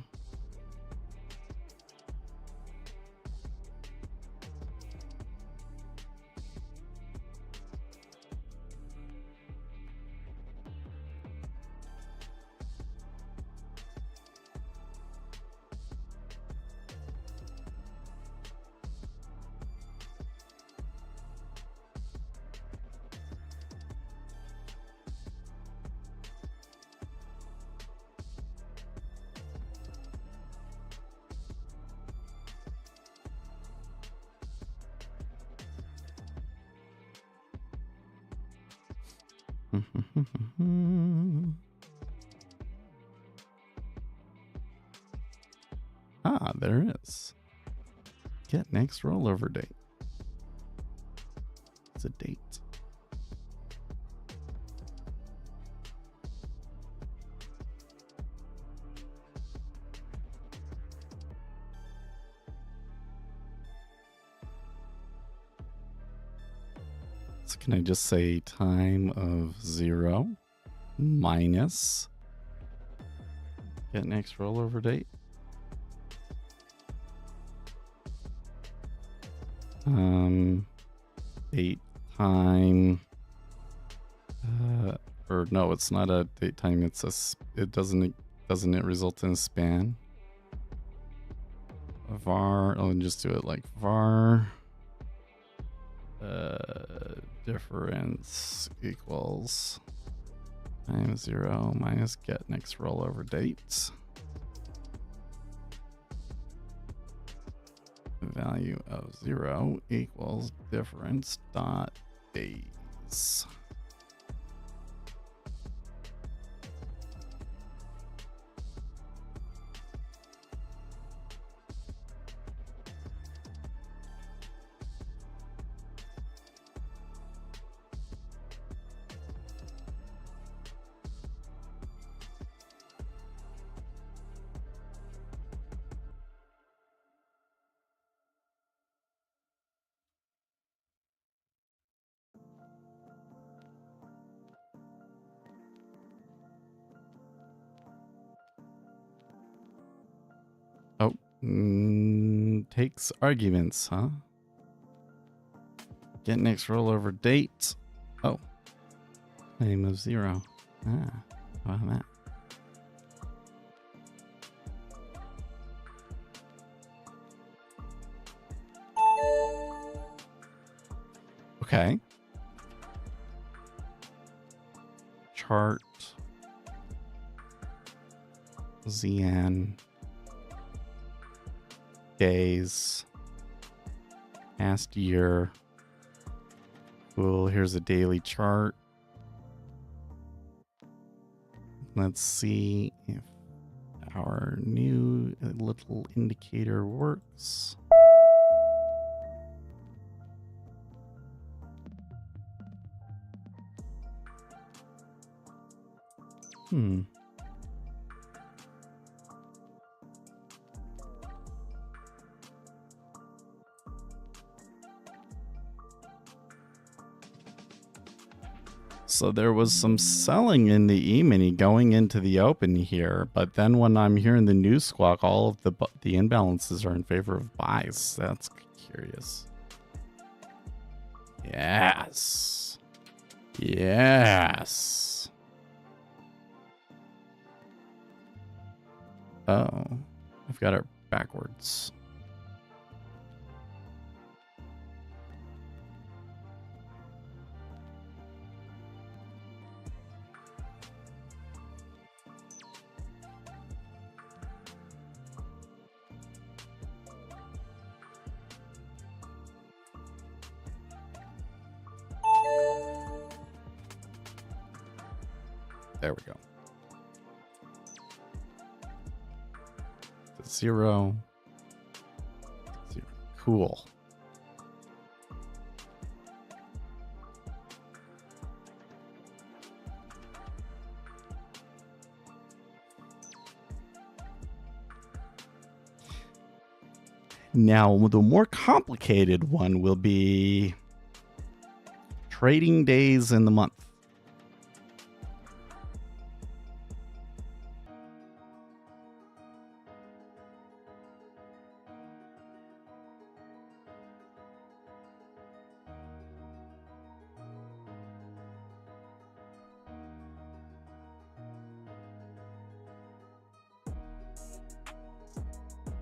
Ah, there is. Get next rollover date. It's a date. So can I just say time of 0 minus get next rollover date? Date time, or no, it's not a date time. It's doesn't it result in a span? Var, I'll just do it like var difference equals time 0 minus get next rollover date. Value of 0 equals difference dot days. Oh, takes arguments, huh? Get next rollover date. Oh, time of 0. Ah, wow, that. Okay. Chart. ZN. Days. Past year. Cool. Here's a daily chart. Let's see if our new little indicator works. So there was some selling in the E-mini going into the open here, but then when I'm hearing the news squawk, all of the imbalances are in favor of buys. That's curious. Yes. Yes. Oh, I've got it backwards. There we go. 0. 0. Cool. Now, the more complicated one will be trading days in the month.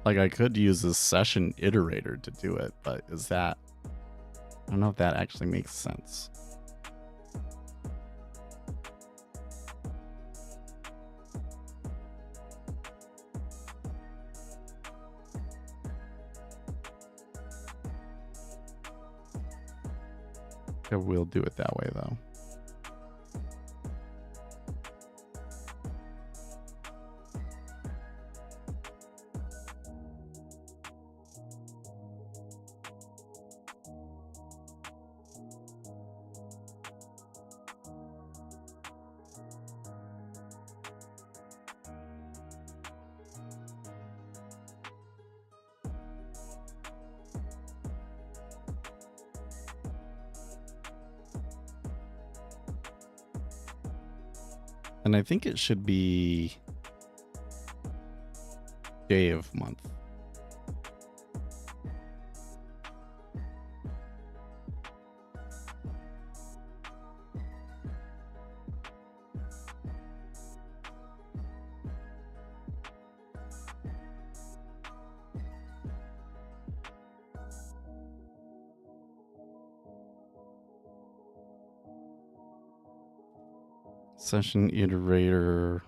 Like, I could use a session iterator to do it, but is that... I don't know if that actually makes sense. Okay, we'll do it that way, though. And I think it should be day of month. Session iterator.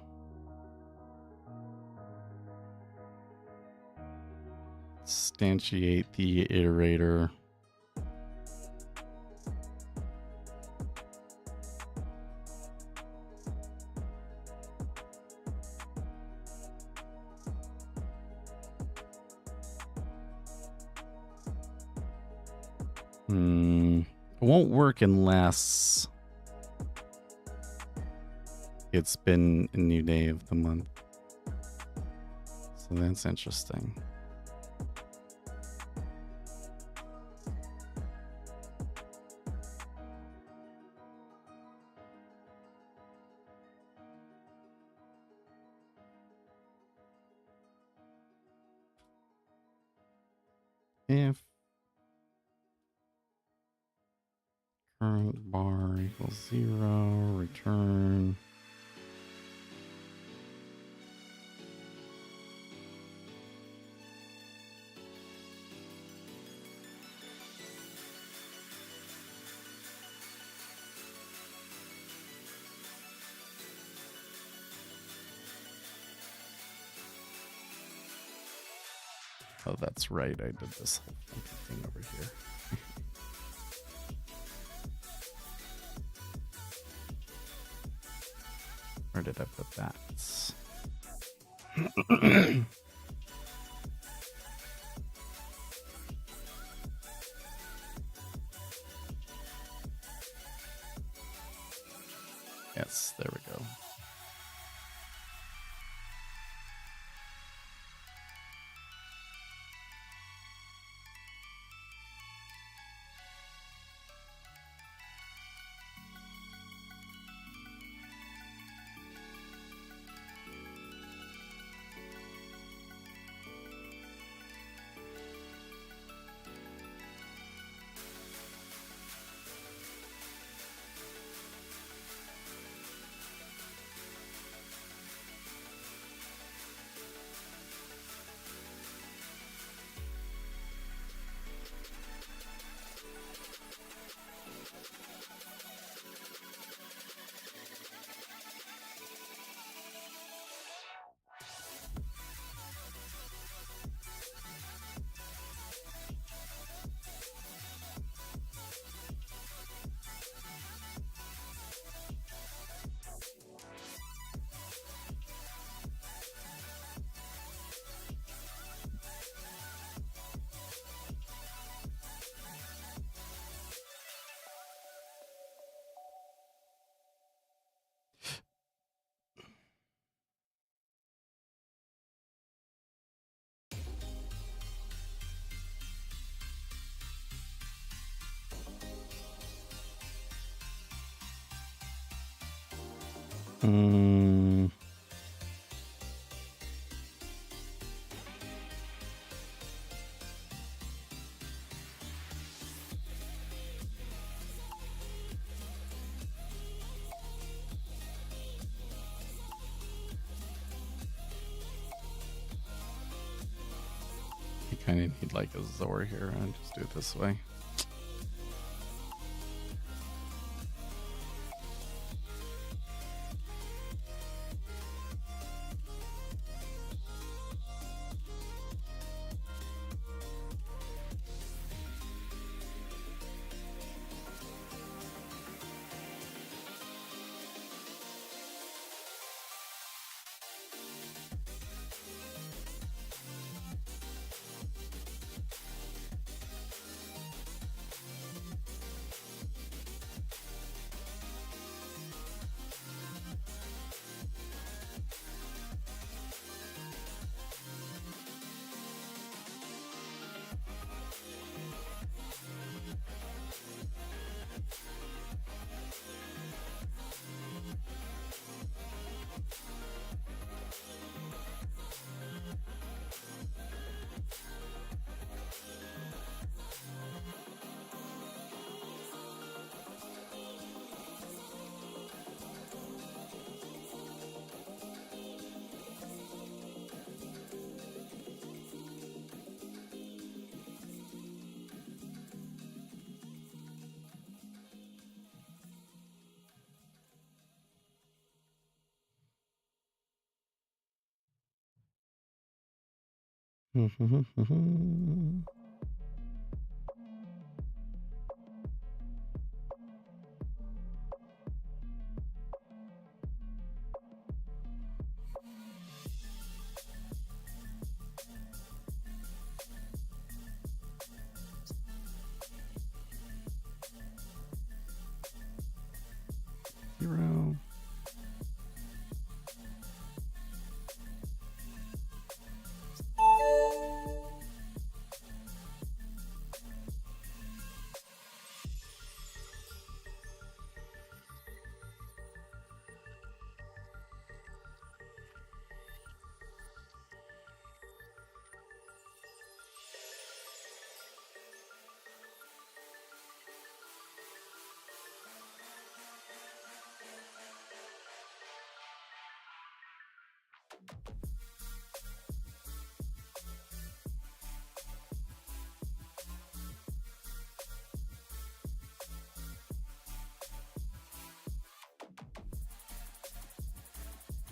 Instantiate the iterator. It won't work unless it's been a new day of the month. So that's interesting. If current bar equals 0, return. Oh, that's right. I did this whole thing over here. Where did I put that? Yes, there we go. I kind of need like a Zor here. I'll just do it this way. Zero.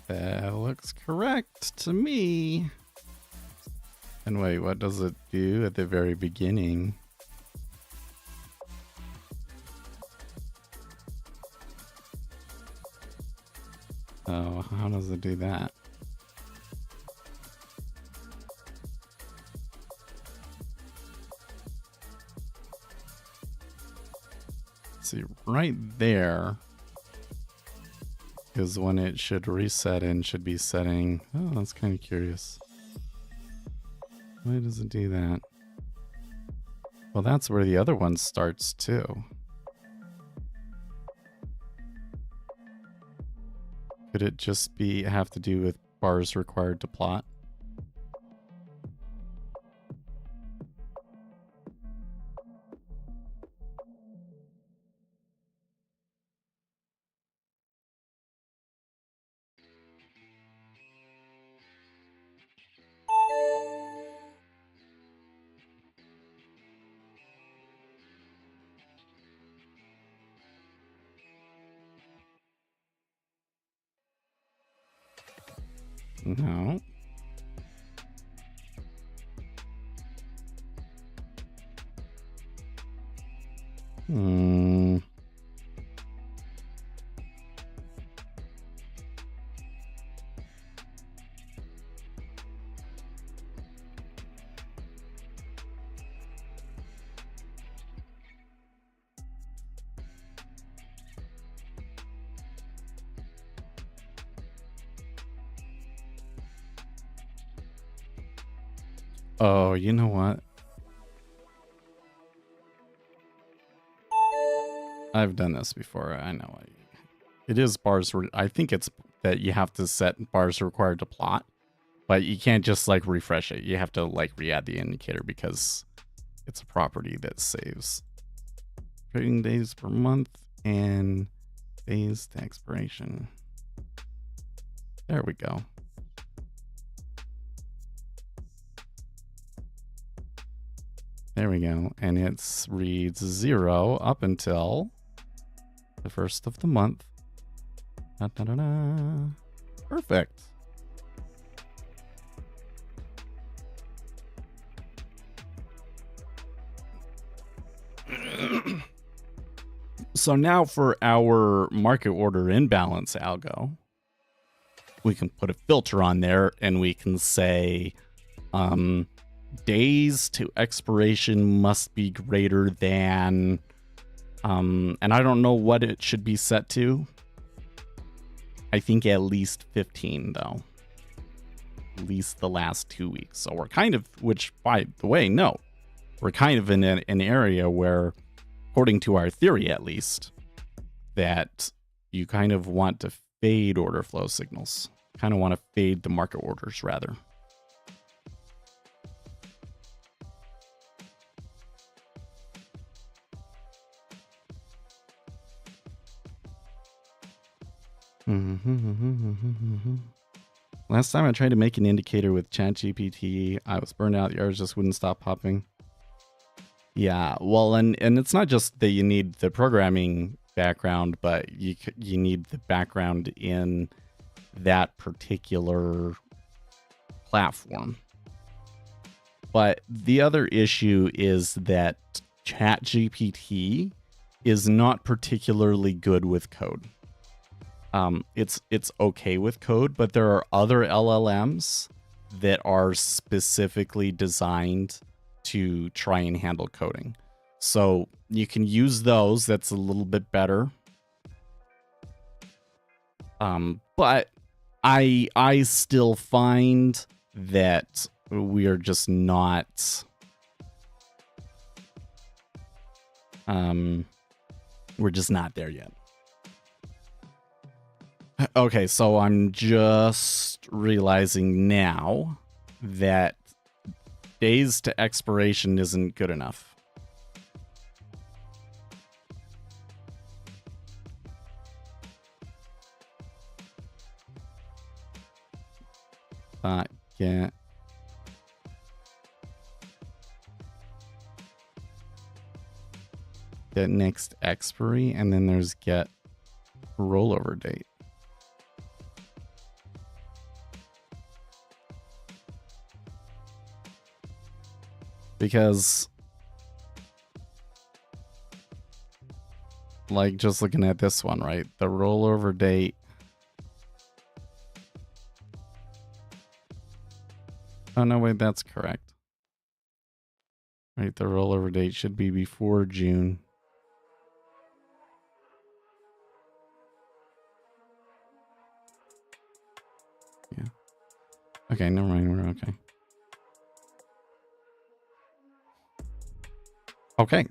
That looks correct to me. And wait, what does it do at the very beginning? Oh, how does it do that? See, right there is when it should reset and should be setting. Oh, that's kind of curious. Why does it do that? Well, that's where the other one starts too. Could it just have to do with bars required to plot? No. Oh, you know what? I've done this before. I know. It is bars. I think it's that you have to set bars required to plot, but you can't just like refresh it. You have to like re-add the indicator because it's a property that saves trading days per month and days to expiration. There we go. There we go. And it reads 0 up until the first of the month. Da, da, da, da. Perfect. So now for our market order imbalance algo, we can put a filter on there and we can say, days to expiration must be greater than, and I don't know what it should be set to. I think at least 15 though. At least the last 2 weeks. So we're kind of, which by the way, no, we're kind of in an area where, according to our theory at least, that you kind of want to fade order flow signals. Kind of want to fade the market orders rather. Last time I tried to make an indicator with ChatGPT, I was burned out. The errors just wouldn't stop popping. Yeah, well, and it's not just that you need the programming background, but you need the background in that particular platform. But the other issue is that ChatGPT is not particularly good with code. It's okay with code, but there are other LLMs that are specifically designed to try and handle coding. So you can use those. That's a little bit better. But I still find that we are just not we're just not there yet. Okay, so I'm just realizing now that days to expiration isn't good enough. Get next expiry, and then there's get rollover date. Because, like, just looking at this one, right? The rollover date. Oh, no, wait, that's correct. Right, the rollover date should be before June. Yeah. Okay, never mind, we're okay. Okay.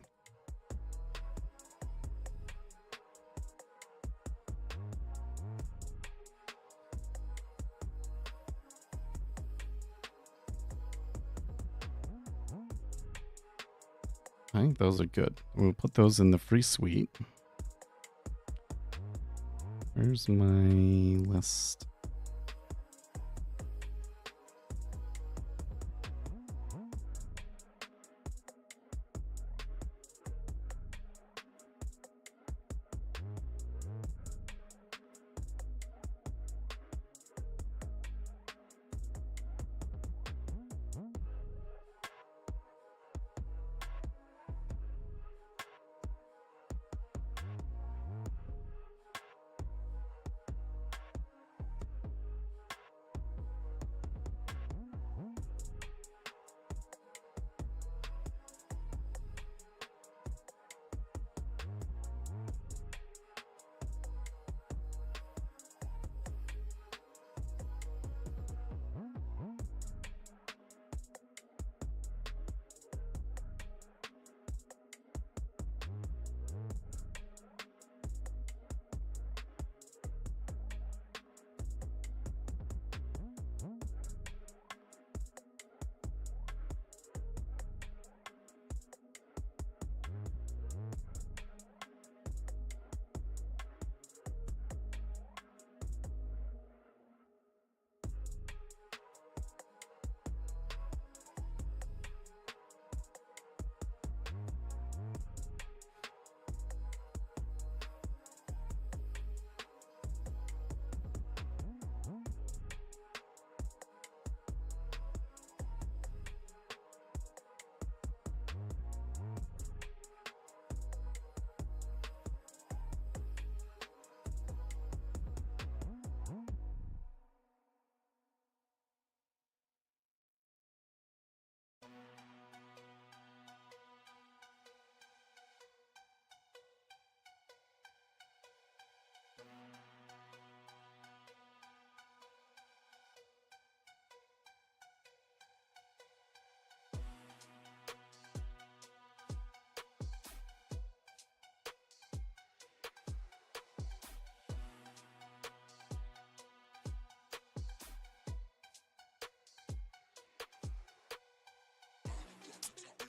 I think those are good. We'll put those in the free suite. Where's my list?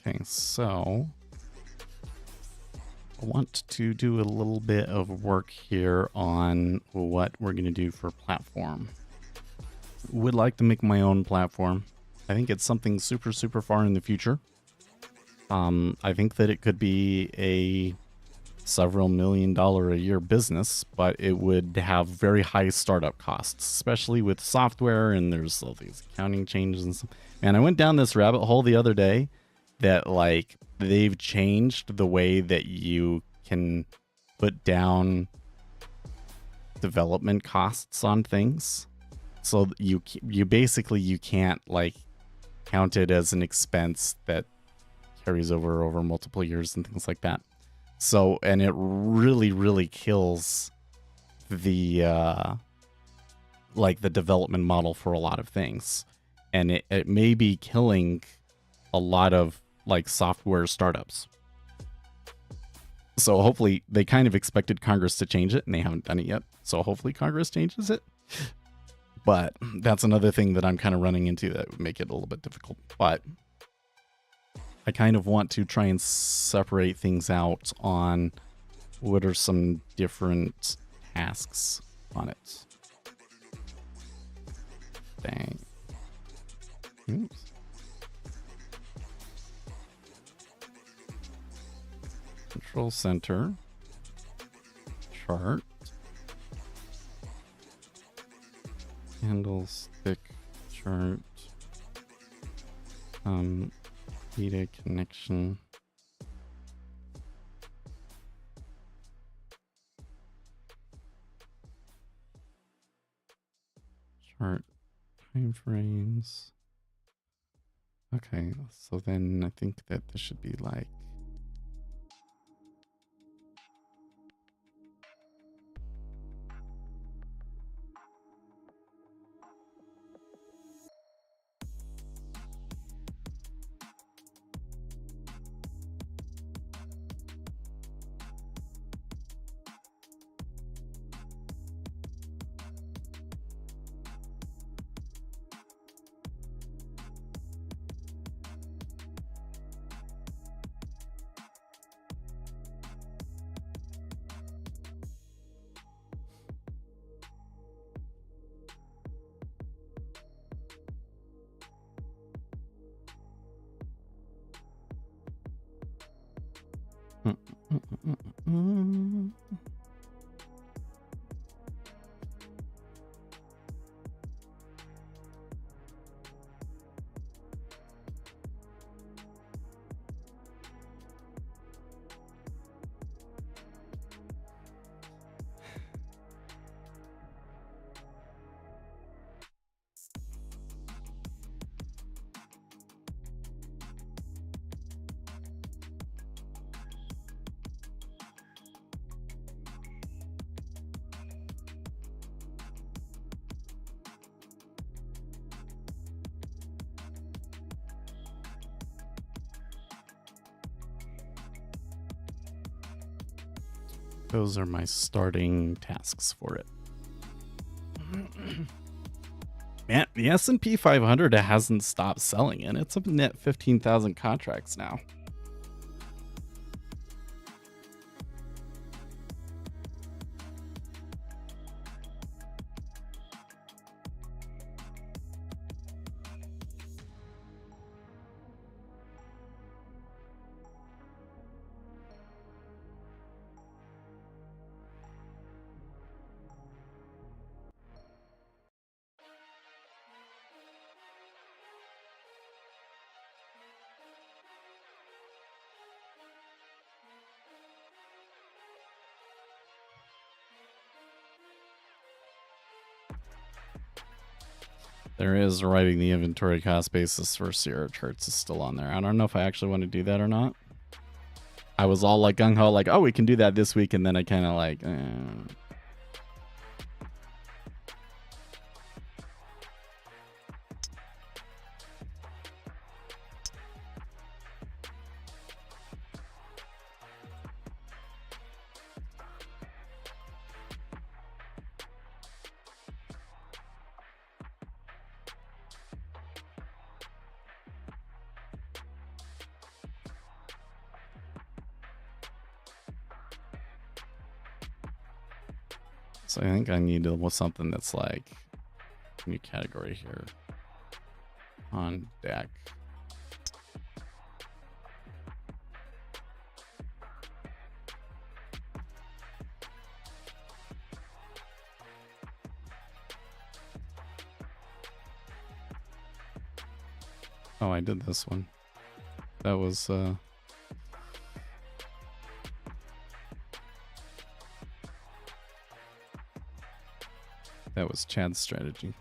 Okay, so I want to do a little bit of work here on what we're going to do for platform. Would like to make my own platform. I think it's something super, super far in the future. I think that it could be a several $1 million a year business, but it would have very high startup costs, especially with software, and there's all these accounting changes and stuff. And I went down this rabbit hole the other day that like they've changed the way that you can put down development costs on things. So you basically you can't like count it as an expense that carries over multiple years and things like that. So, and it really kills the like the development model for a lot of things. And it may be killing a lot of like software startups. So hopefully they kind of expected Congress to change it and they haven't done it yet. So hopefully Congress changes it. But that's another thing that I'm kind of running into that would make it a little bit difficult. But I kind of want to try and separate things out on what are some different tasks on it. Dang. Oops. Control center. Chart. Candlestick chart. Data connection. Chart time frames. Okay, so then I think that this should be like those are my starting tasks for it. Man, the S&P 500 hasn't stopped selling, and it's a net 15,000 contracts now. There is writing the inventory cost basis for Sierra charts is still on there. I don't know if I actually want to do that or not. I was all like gung-ho, like, oh, we can do that this week, and then I kind of like, So I think I need something that's like new category here on deck. Oh, I did this one. That was, that was Chad's strategy.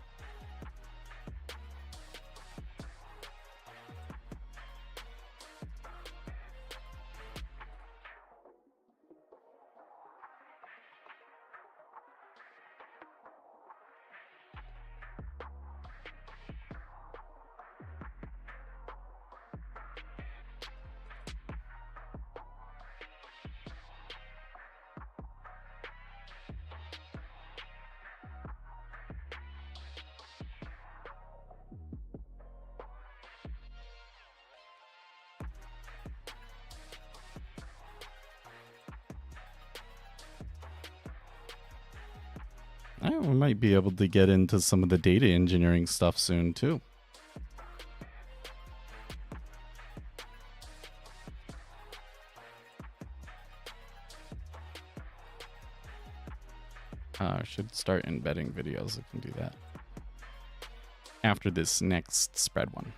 We might be able to get into some of the data engineering stuff soon, too. I should start embedding videos. I can do that after this next spread one.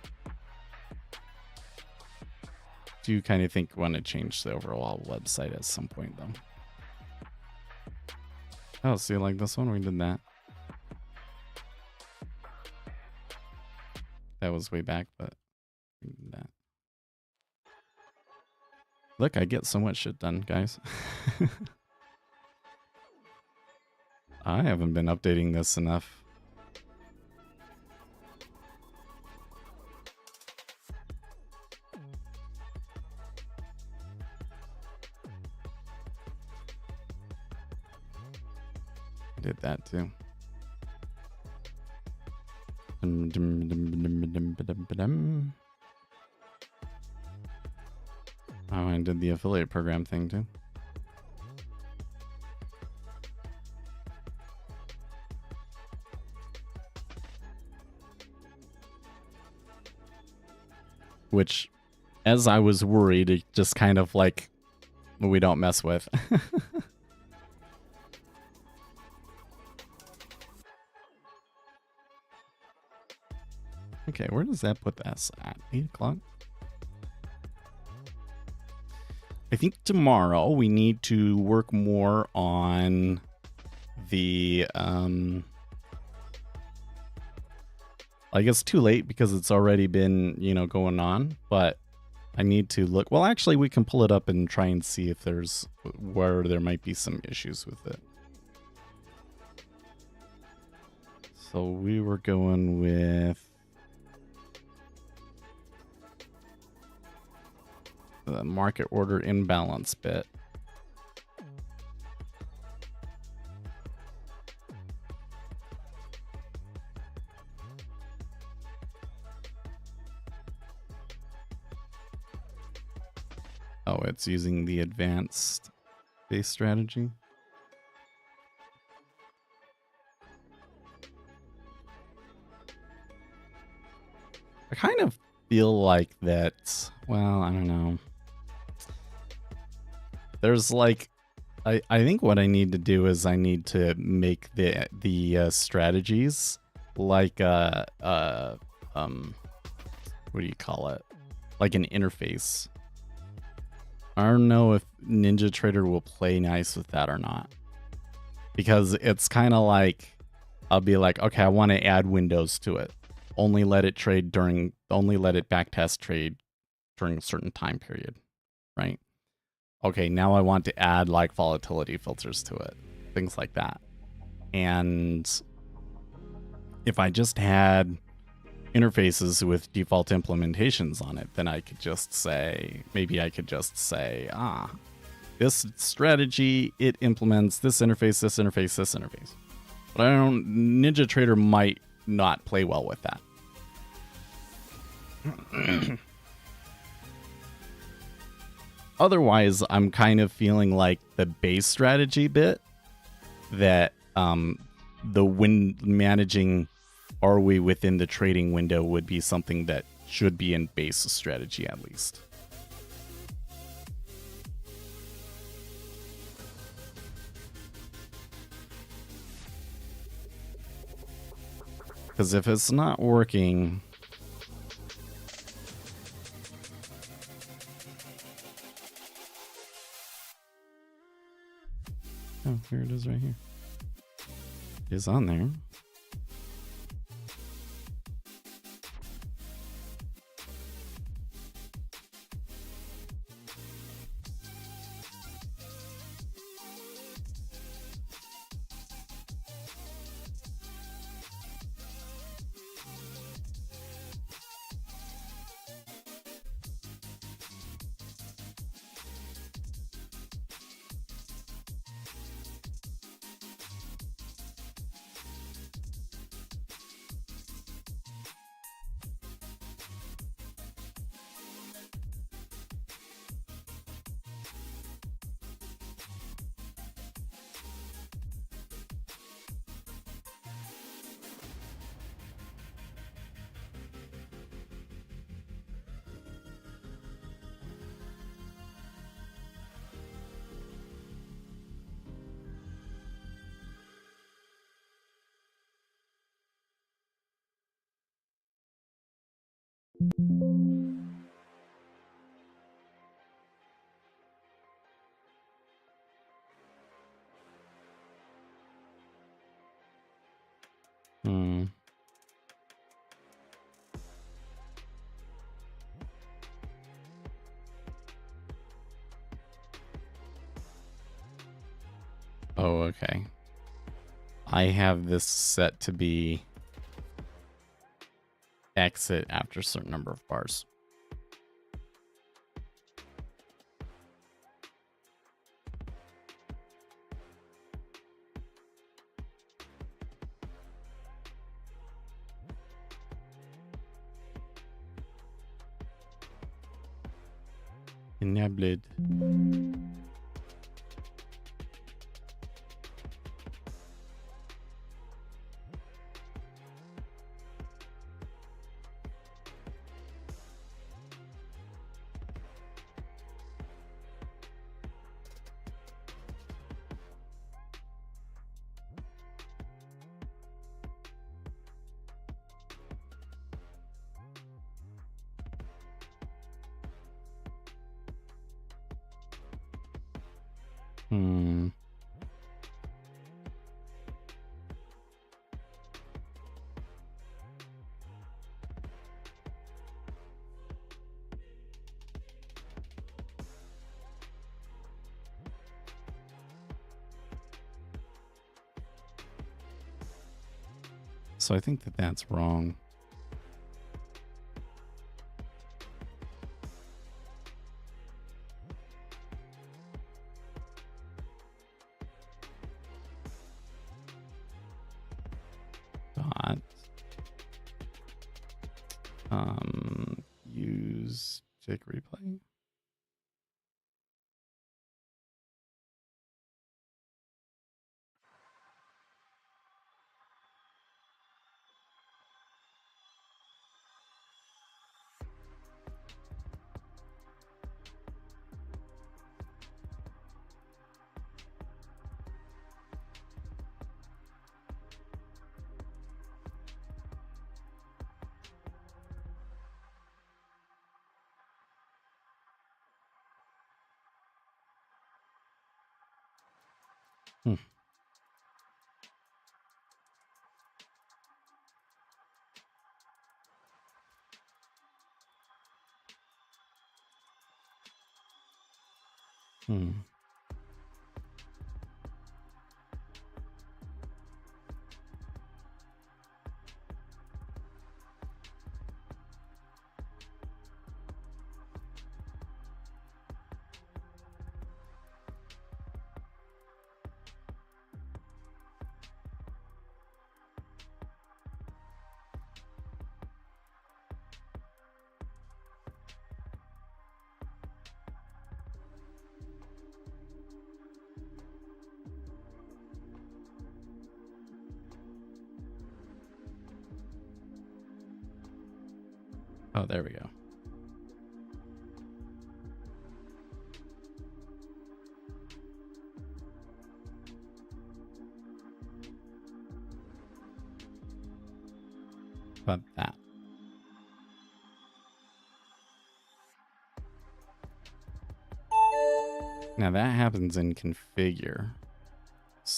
Do you kind of think want to change the overall website at some point, though? Oh, see, like this one, we did that. That was way back, but we did that. Look, I get so much shit done, guys. I haven't been updating this enough. Did that too. Oh, I did the affiliate program thing too. Which, as I was worried, it just kind of like, we don't mess with. Okay, where does that put us at? 8 o'clock? I think tomorrow we need to work more on the, I guess too late because it's already been, you know, going on, but I need to look. Well, actually, we can pull it up and try and see if there's where there might be some issues with it. So we were going with the market order imbalance bit. Oh, it's using the advanced base strategy. I kind of feel like that, well, I don't know. There's like, I think what I need to do is I need to make the strategies like what do you call it? Like an interface. I don't know if NinjaTrader will play nice with that or not. Because it's kind of like, I'll be like, okay, I want to add windows to it. Only let it backtest trade during a certain time period, right? Okay, now I want to add like volatility filters to it, things like that. And if I just had interfaces with default implementations on it, then I could just say, maybe I could just say, this strategy, it implements this interface, this interface, this interface. But NinjaTrader might not play well with that. Otherwise, I'm kind of feeling like the base strategy bit that managing, are we within the trading window, would be something that should be in base strategy at least. Because if it's not working, Oh, here it is right here. It is on there. Hmm. Oh, okay. I have this set to be exit after a certain number of bars. Enabled. Hmm. So I think that that's wrong. Dot. Use tick replay. Hmm. Hmm. Oh, there we go. About that. Now that happens in configure.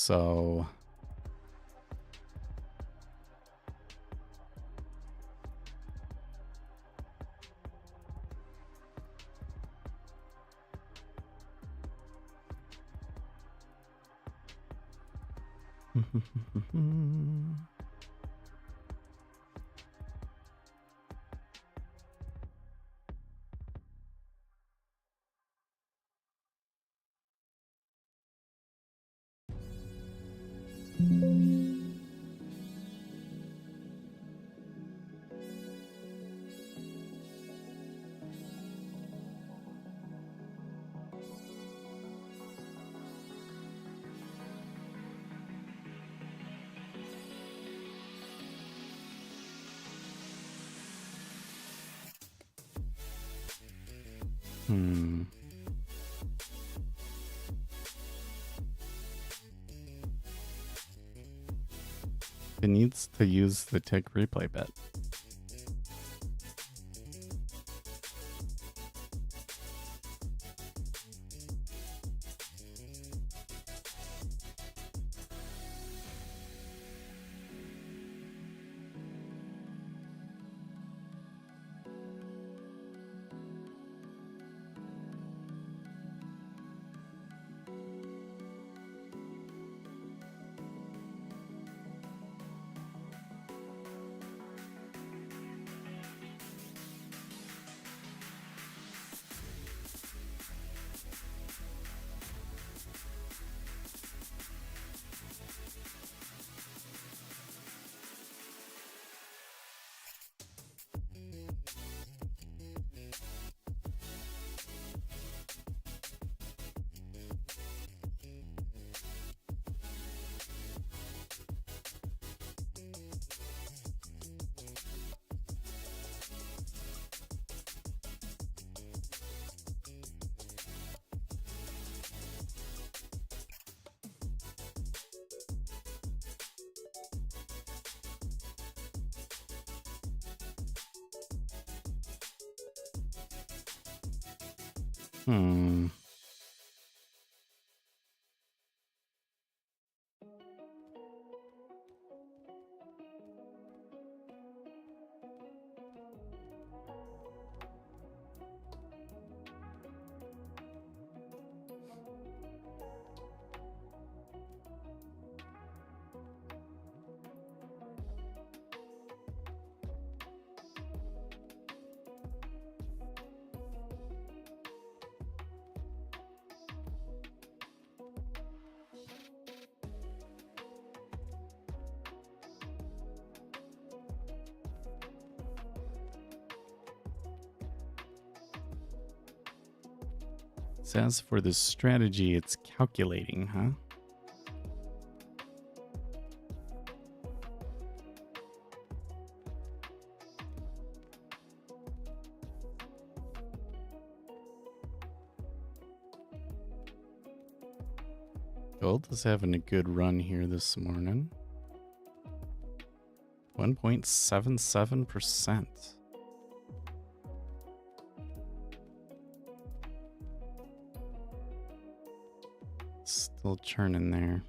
So it needs to use the tick replay bit. So as for the strategy, it's calculating, huh? Gold is having a good run here this morning. 1.77%. Still churning there.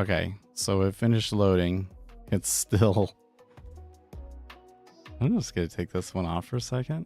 Okay, so it finished loading. It's still... I'm just going to take this one off for a second.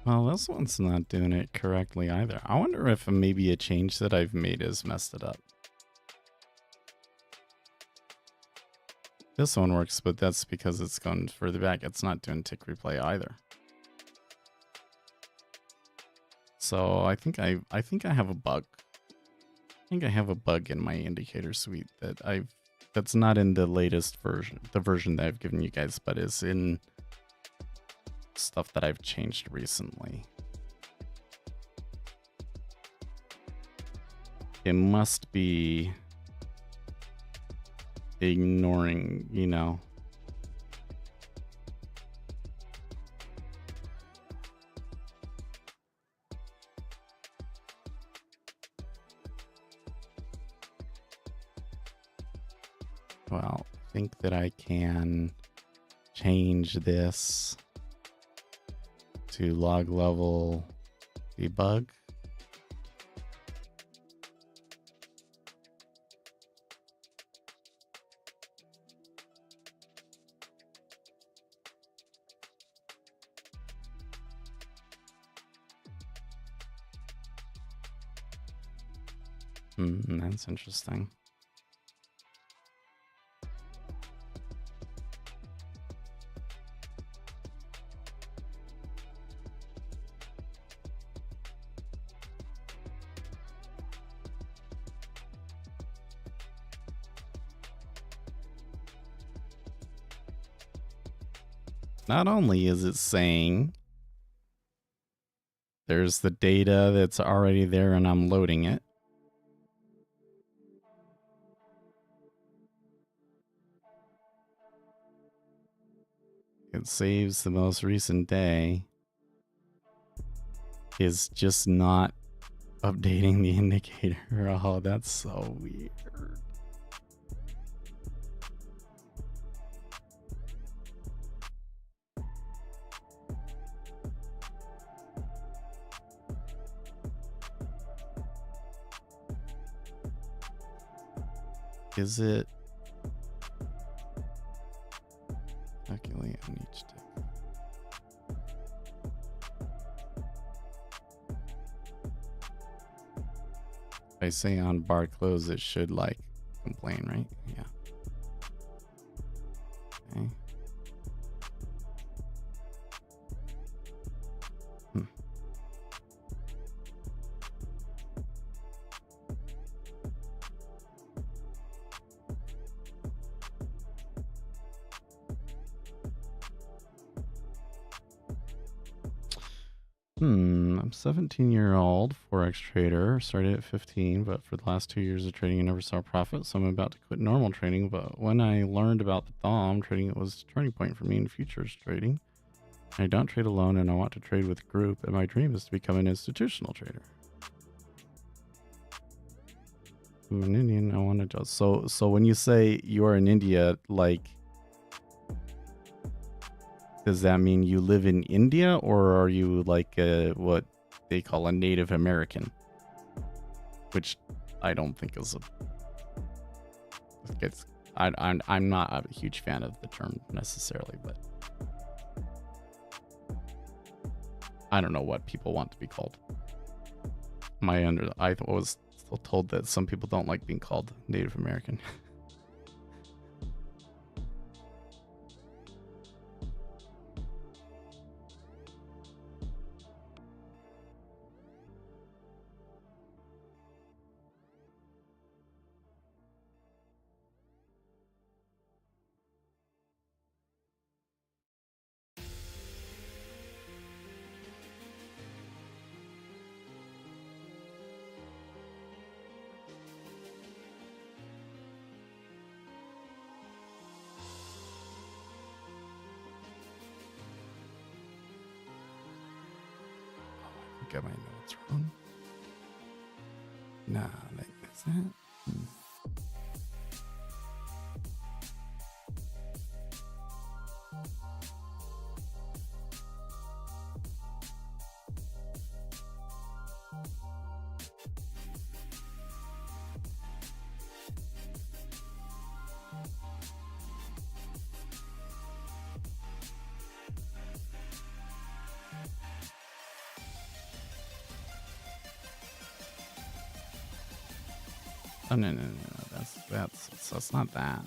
Well, this one's not doing it correctly either. I wonder if maybe a change that I've made has messed it up. This one works, but that's because it's gone further back. It's not doing tick replay either. So I think I have a bug. I think I have a bug in my indicator suite that's not in the latest version, the version that I've given you guys, but is in stuff that I've changed recently. It must be ignoring, you know. Well, I think that I can change this to log level debug. That's interesting. Not only is it saying there's the data that's already there and I'm loading it, it saves the most recent day, is just not updating the indicator. Oh, that's so weird. Is it? Calculate on each tick. If I say on bar close, it should like complain, right? Yeah. Okay. I'm 17-year-old Forex trader. Started at 15, but for the last 2 years of trading, I never saw a profit. So I'm about to quit normal trading. But when I learned about the DOM trading, it was a turning point for me in futures trading. I don't trade alone, and I want to trade with a group. And my dream is to become an institutional trader. I'm an Indian. I want to just so when you say you are in India, like, does that mean you live in India, or are you like what they call a Native American? Which I don't think is I'm not a huge fan of the term necessarily, but I don't know what people want to be called. I was told that some people don't like being called Native American. I might know what's wrong. Nah, like is that? Oh, no. That's not that.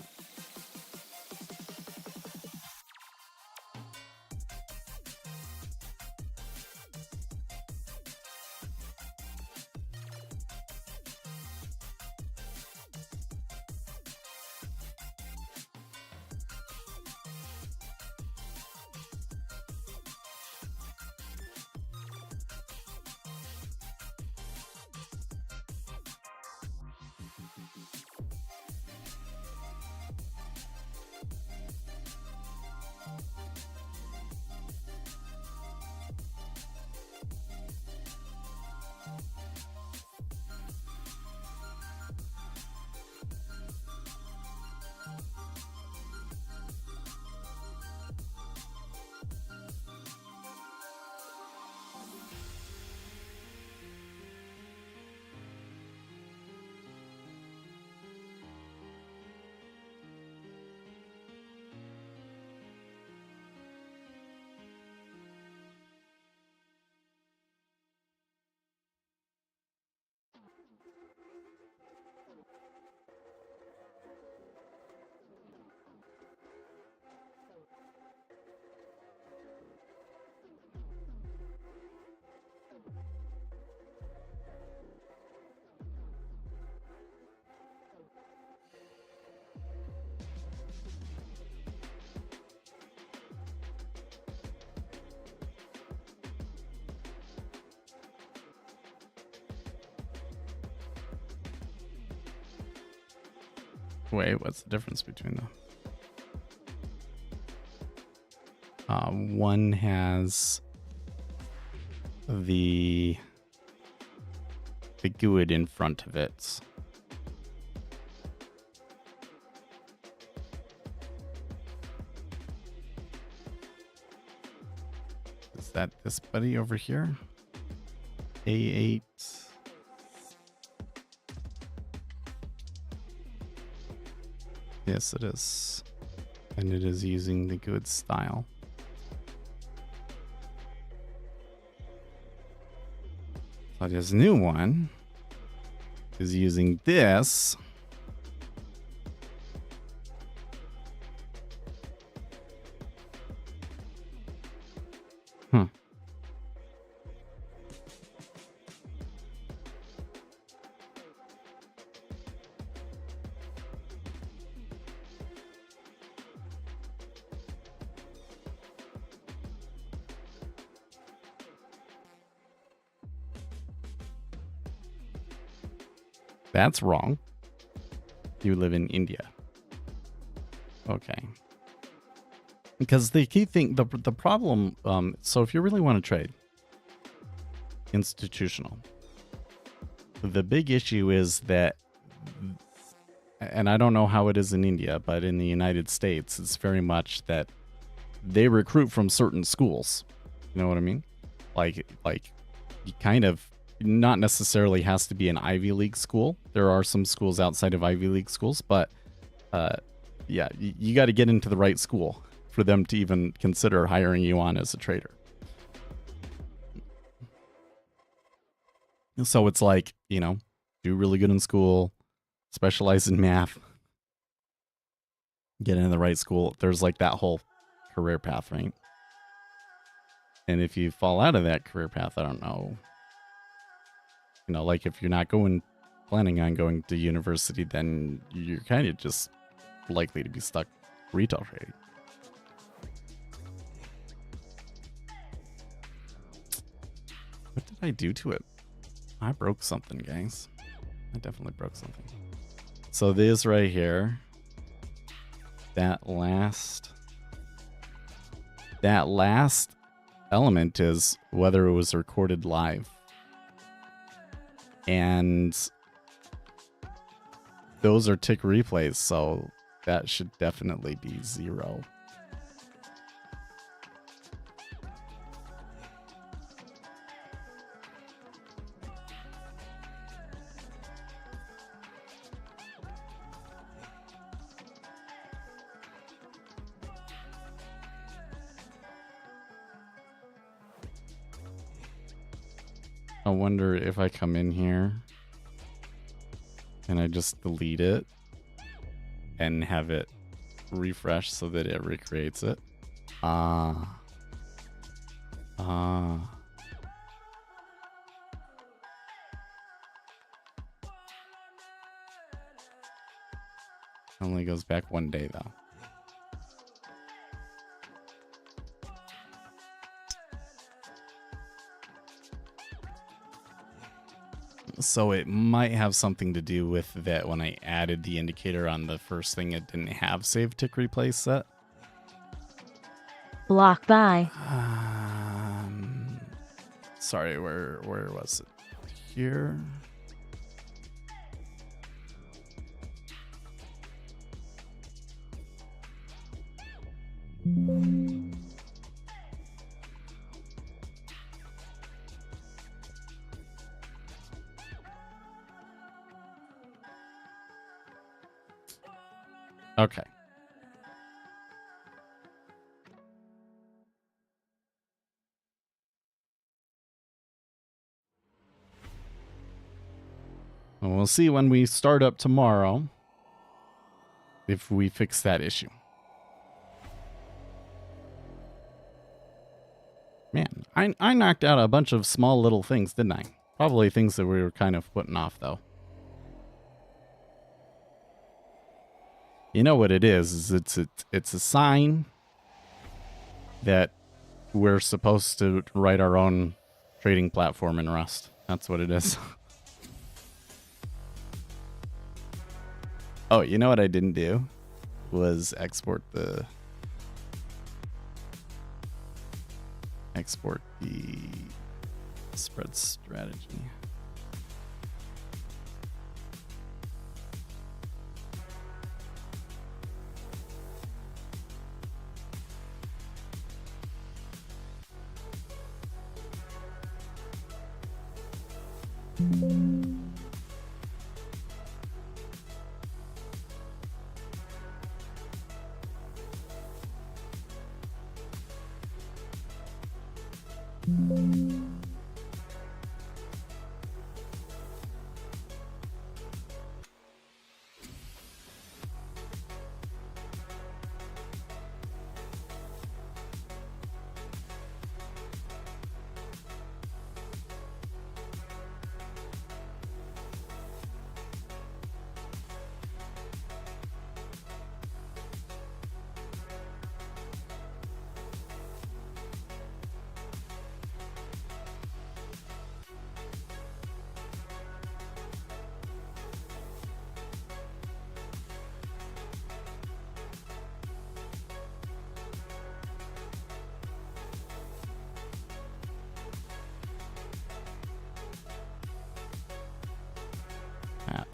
Wait, what's the difference between them? One has the GUID in front of it. Is that this buddy over here? A8. Yes, it is. And it is using the GUID style. But his new one is using this. That's wrong. You live in India. Okay. Because the key thing, the problem, so if you really want to trade institutional, the big issue is that, and I don't know how it is in India, but in the United States, it's very much that they recruit from certain schools. You know what I mean? Like you kind of, not necessarily has to be an Ivy League school. There are some schools outside of Ivy League schools, but yeah, you got to get into the right school for them to even consider hiring you on as a trader. So it's like, you know, do really good in school, specialize in math, get into the right school. There's like that whole career path, right? And if you fall out of that career path, I don't know. You know, like if you're not planning on going to university, then you're kind of just likely to be stuck retail trading. What did I do to it? I broke something, guys. I definitely broke something. So this right here, that last element is whether it was recorded live. And those are tick replays, so that should definitely be 0. I wonder if I come in here And I just delete it and have it refresh so that it recreates it. Ah. Only goes back 1 day though. So it might have something to do with that when I added the indicator on the first thing, it didn't have save tick replace set. Block by. Sorry, where was it? Here. Okay. Well, we'll see when we start up tomorrow if we fix that issue. Man, I knocked out a bunch of small little things, didn't I? Probably things that we were kind of putting off, though. You know what it is it's a sign that we're supposed to write our own trading platform in Rust. That's what it is. Oh, you know what I didn't do? Was export the spread strategy.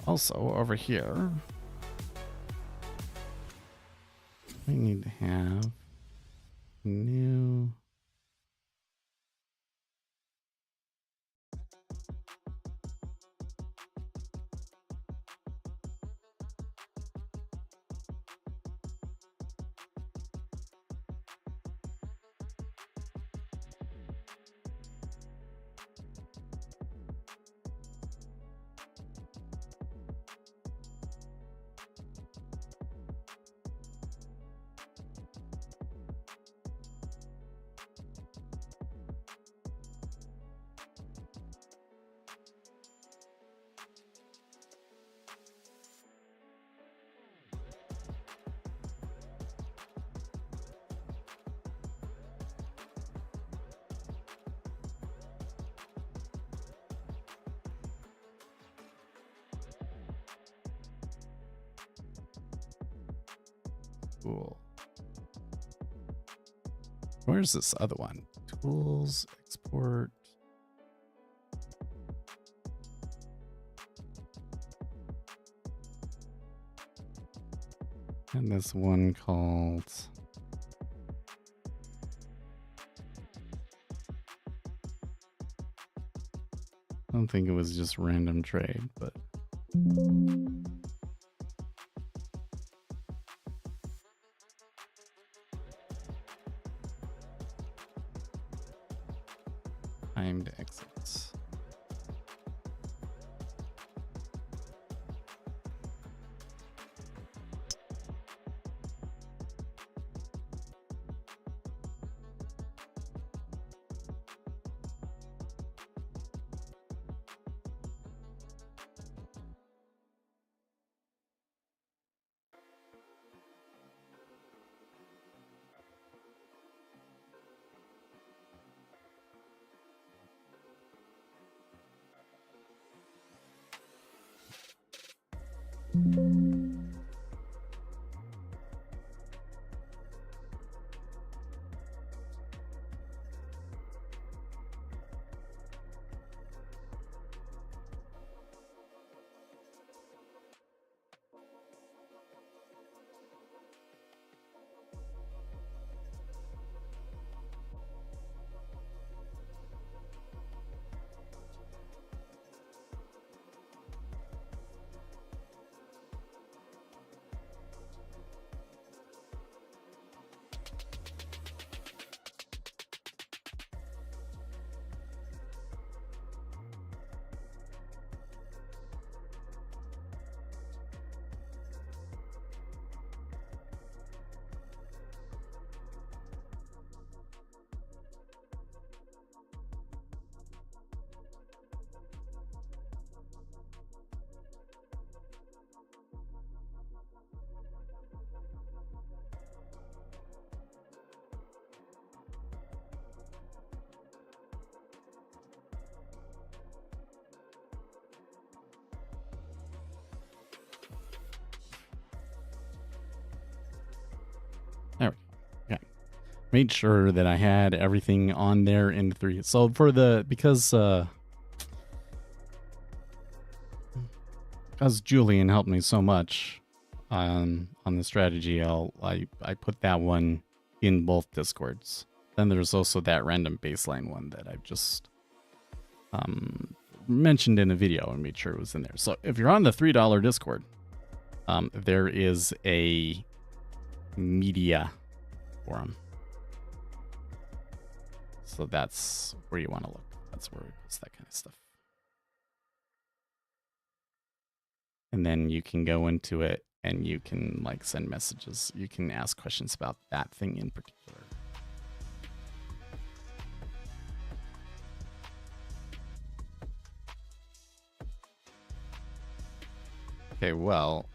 Also, over here, we need to have new. Cool. Where's this other one? Tools, export. And this one called I don't think it was just random trade, but timed exits. made sure that I had everything on there in the 3. So because Julian helped me so much on the strategy, I put that one in both Discords. Then there's also that random baseline one that I've just mentioned in a video and made sure it was in there. So if you're on the $3 Discord, there is a media forum. So that's where you want to look. That's where it's that kind of stuff. And then you can go into it and you can like send messages. You can ask questions about that thing in particular. Okay, well,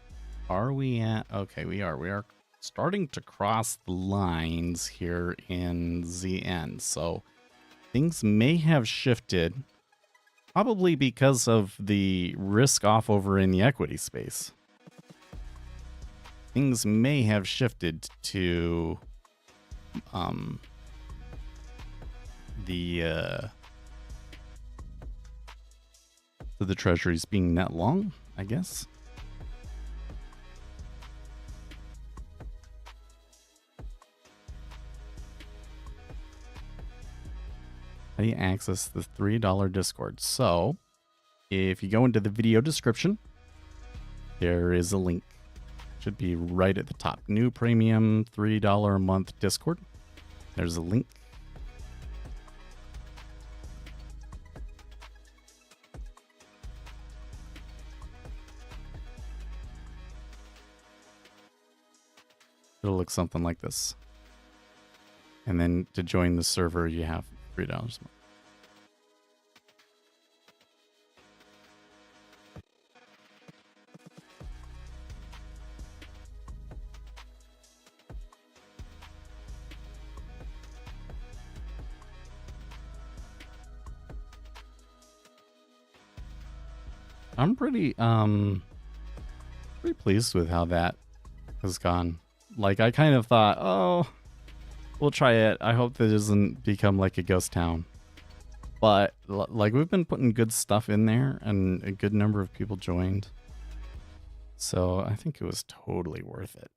are we at... Okay, we are. We are starting to cross the lines here in ZN. So things may have shifted, probably because of the risk off over in the equity space. Things may have shifted to the treasuries being net long, I guess. How do you access the $3 Discord? So, if you go into the video description, there is a link. Should be right at the top. New premium $3 a month Discord. There's a link. It'll look something like this. And then to join the server, you have $3 a month. I'm pretty pleased with how that has gone. Like, I kind of thought, oh, we'll try it. I hope that doesn't become like a ghost town. But like, we've been putting good stuff in there, and a good number of people joined. So I think it was totally worth it.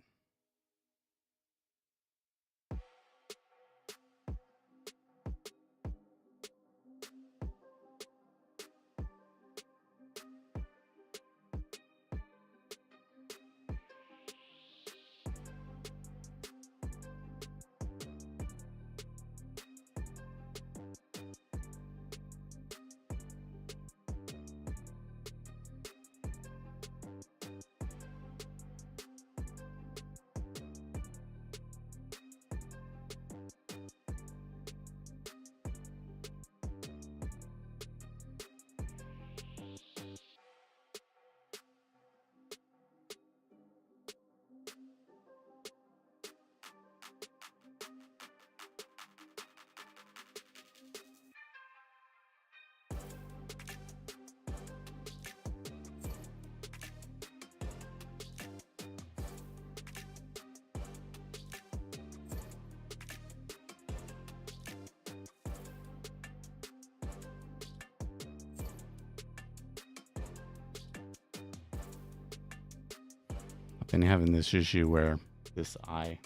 Been having this issue where this eye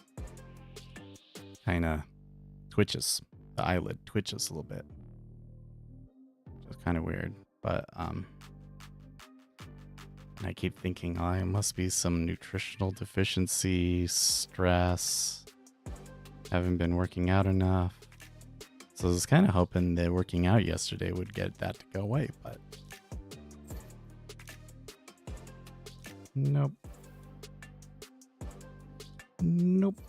kind of twitches. The eyelid twitches a little bit. It's kind of weird, but I keep thinking, oh, it must be some nutritional deficiency, stress, haven't been working out enough. So I was kind of hoping that working out yesterday would get that to go away, but nope. Nope.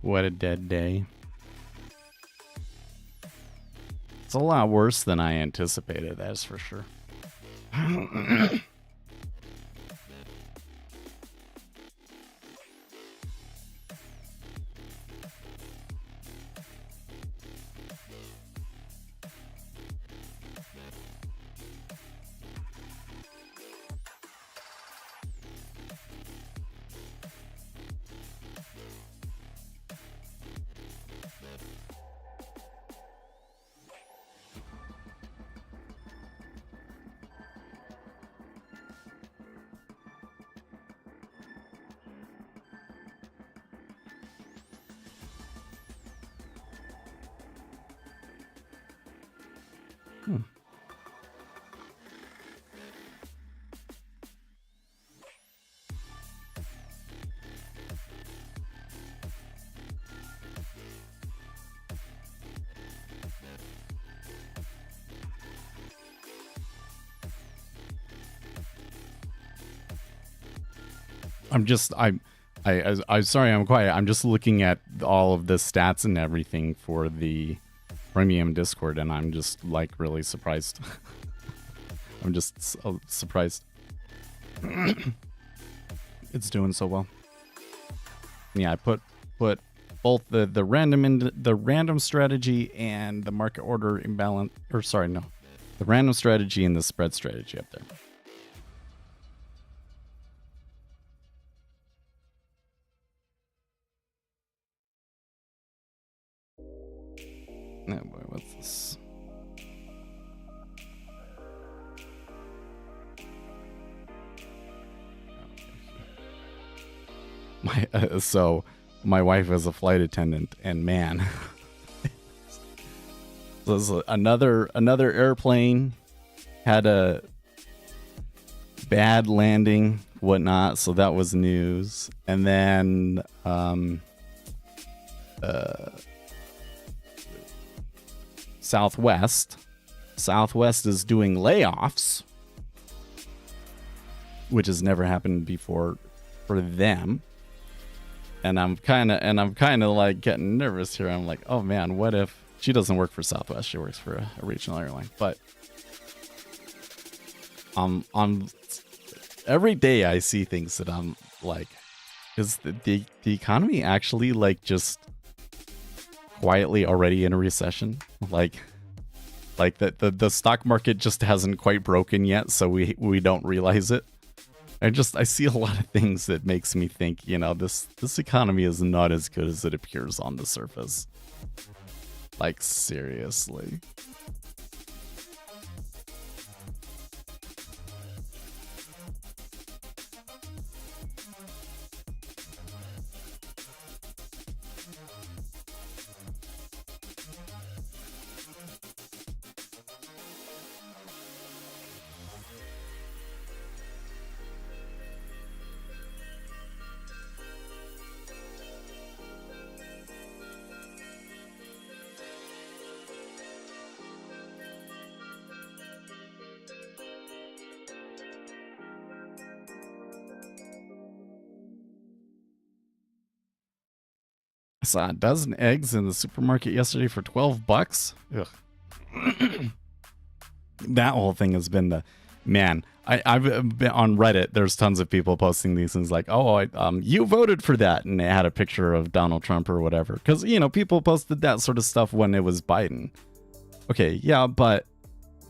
What a dead day. It's a lot worse than I anticipated, that's for sure. I'm sorry I'm quiet. I'm just looking at all of the stats and everything for the premium Discord, and I'm just like really surprised. I'm just so surprised. It's doing so well. Yeah, I put both the random strategy and the market order imbalance, or sorry, no, the random strategy and the spread strategy up there. Oh boy, what's this? My wife is a flight attendant, and man, this is another airplane had a bad landing, whatnot. So that was news, and then Southwest is doing layoffs, which has never happened before for them. And I'm kind of like getting nervous here. I'm like, oh man, what if she doesn't work for Southwest? She works for a regional airline. But on every day I see things that I'm like, is the economy actually like just quietly already in a recession? Like the stock market just hasn't quite broken yet, so we don't realize it. I see a lot of things that makes me think, you know, this economy is not as good as it appears on the surface. Like, seriously. I saw a dozen eggs in the supermarket yesterday for $12. Ugh. That whole thing has been the man. I've been on Reddit. There's tons of people posting these things like, "Oh, you voted for that," and they had a picture of Donald Trump or whatever. Because people posted that sort of stuff when it was Biden. Okay, yeah, but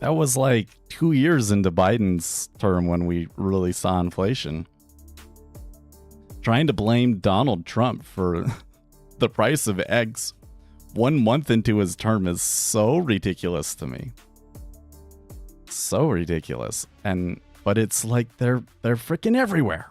that was like 2 years into Biden's term when we really saw inflation. Trying to blame Donald Trump for the price of eggs 1 month into his term is so ridiculous to me. So ridiculous. But it's like they're freaking everywhere.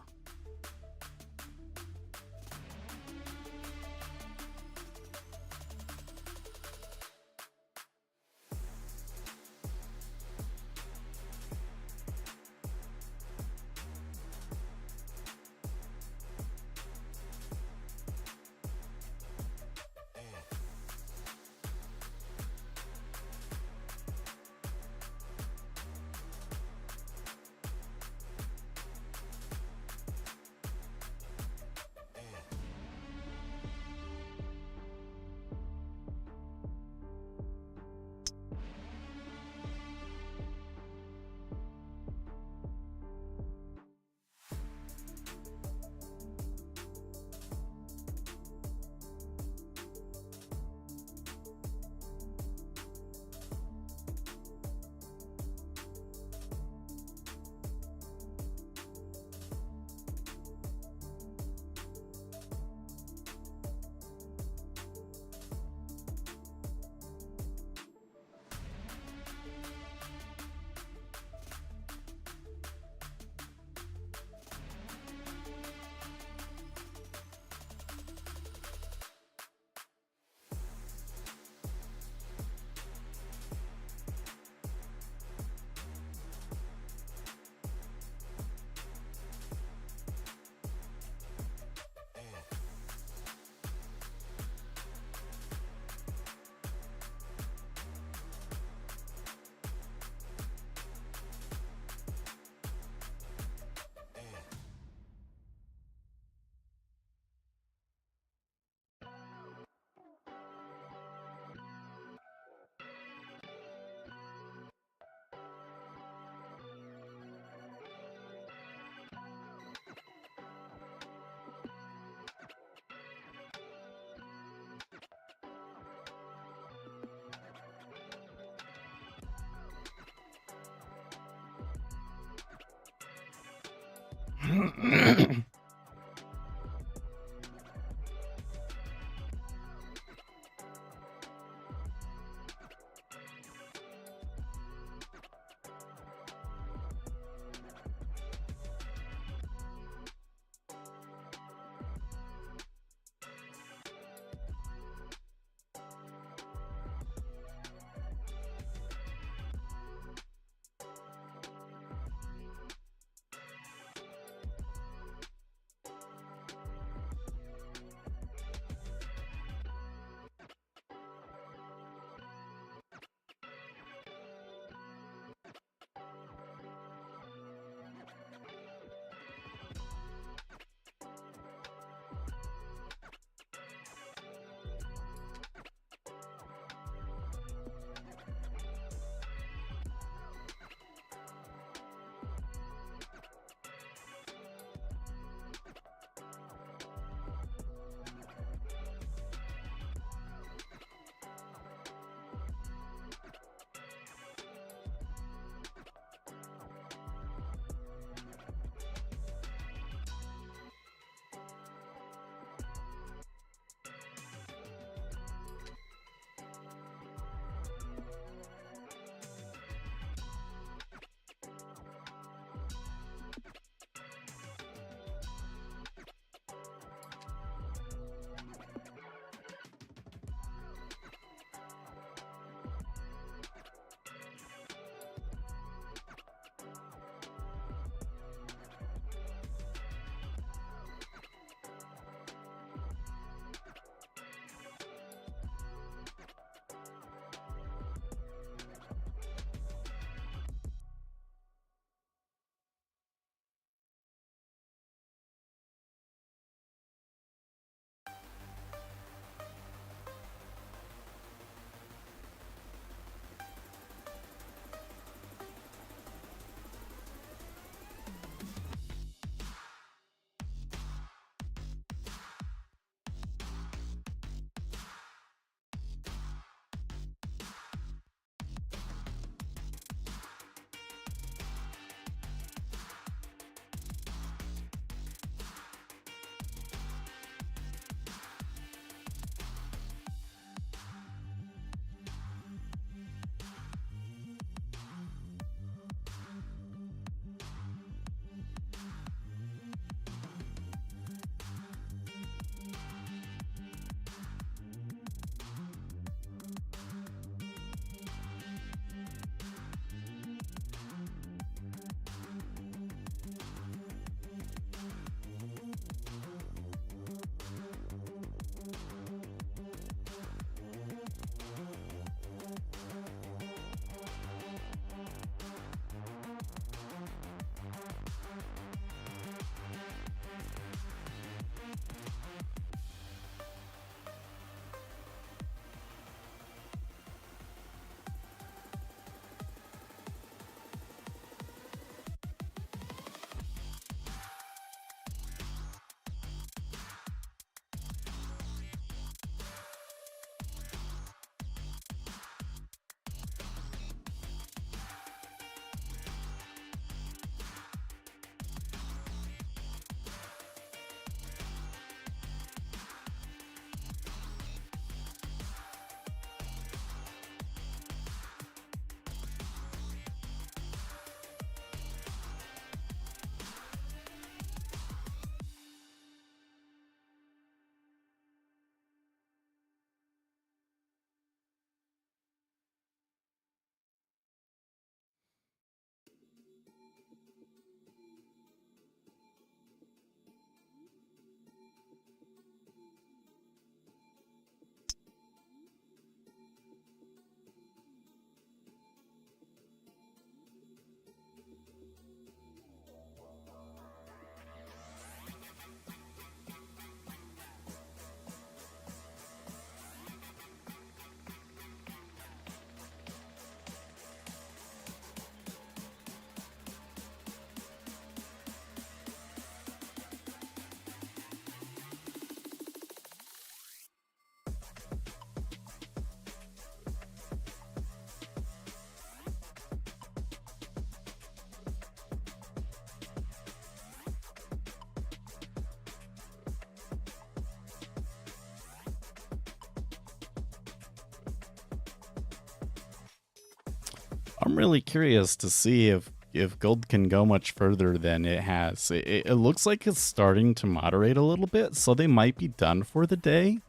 I'm really curious to see if gold can go much further than it has. It looks like it's starting to moderate a little bit, so they might be done for the day.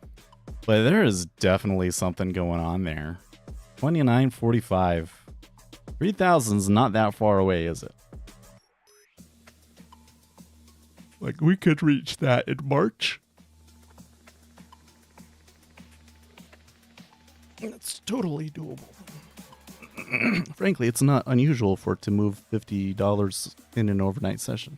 But there is definitely something going on there. 29.45. 3,000's not that far away, is it? Like, we could reach that in March. It's totally doable. Frankly, it's not unusual for it to move $50 in an overnight session.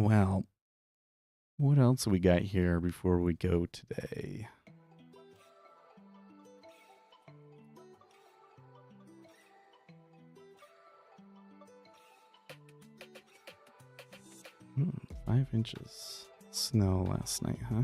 Well, what else we got here before we go today? Hmm, 5 inches snow last night, huh?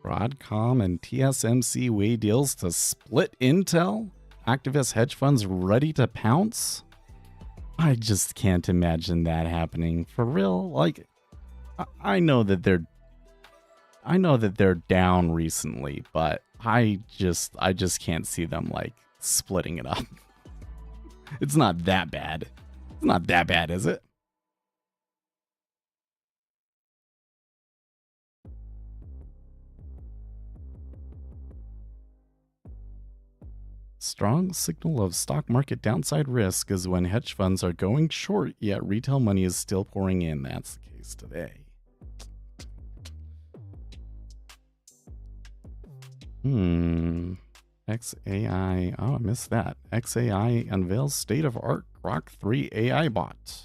Broadcom and TSMC weigh deals to split Intel? Activist hedge funds ready to pounce? I just can't imagine that happening. For real? Like, I know that they're down recently, but I just can't see them like splitting it up. It's not that bad. It's not that bad, is it? Strong signal of stock market downside risk is when hedge funds are going short, yet retail money is still pouring in. That's the case today. XAI. Oh, I missed that. XAI unveils state-of-art Grok 3 AI bot.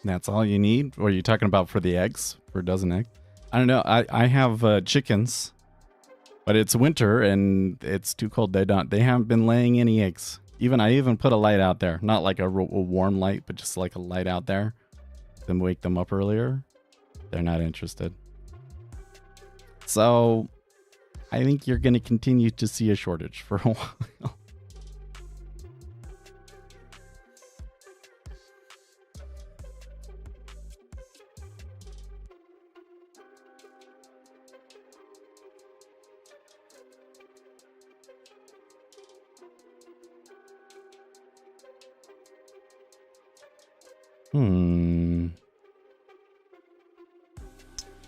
That's all you need? What are you talking about for the eggs? For a dozen eggs? I don't know. I have chickens, but it's winter and it's too cold. They haven't been laying any eggs. I even put a light out there. Not like a warm light, but just like a light out there. Then wake them up earlier. They're not interested. So I think you're going to continue to see a shortage for a while.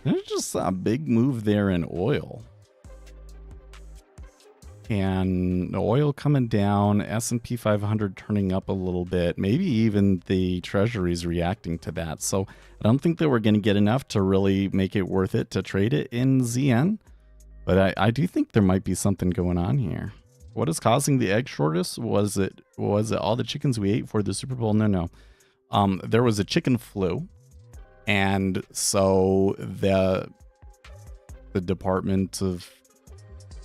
There's just a big move there in oil. And the oil coming down, S&P 500 turning up a little bit, maybe even the treasuries reacting to that. So I don't think that we're going to get enough to really make it worth it to trade it in ZN. But I do think there might be something going on here. What is causing the egg shortage? Was it all the chickens we ate for the Super Bowl? No. There was a chicken flu. And so the Department of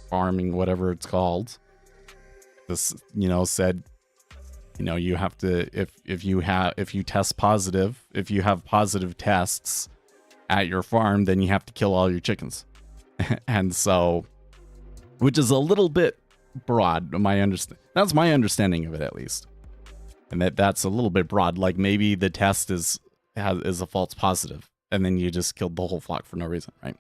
Farming, whatever it's called, this, said, you have to, if you test positive, if you have positive tests at your farm, then you have to kill all your chickens. And so, which is a little bit broad, that's my understanding of it, at least. And that's a little bit broad. Like maybe the test is a false positive, and then you just killed the whole flock for no reason, right?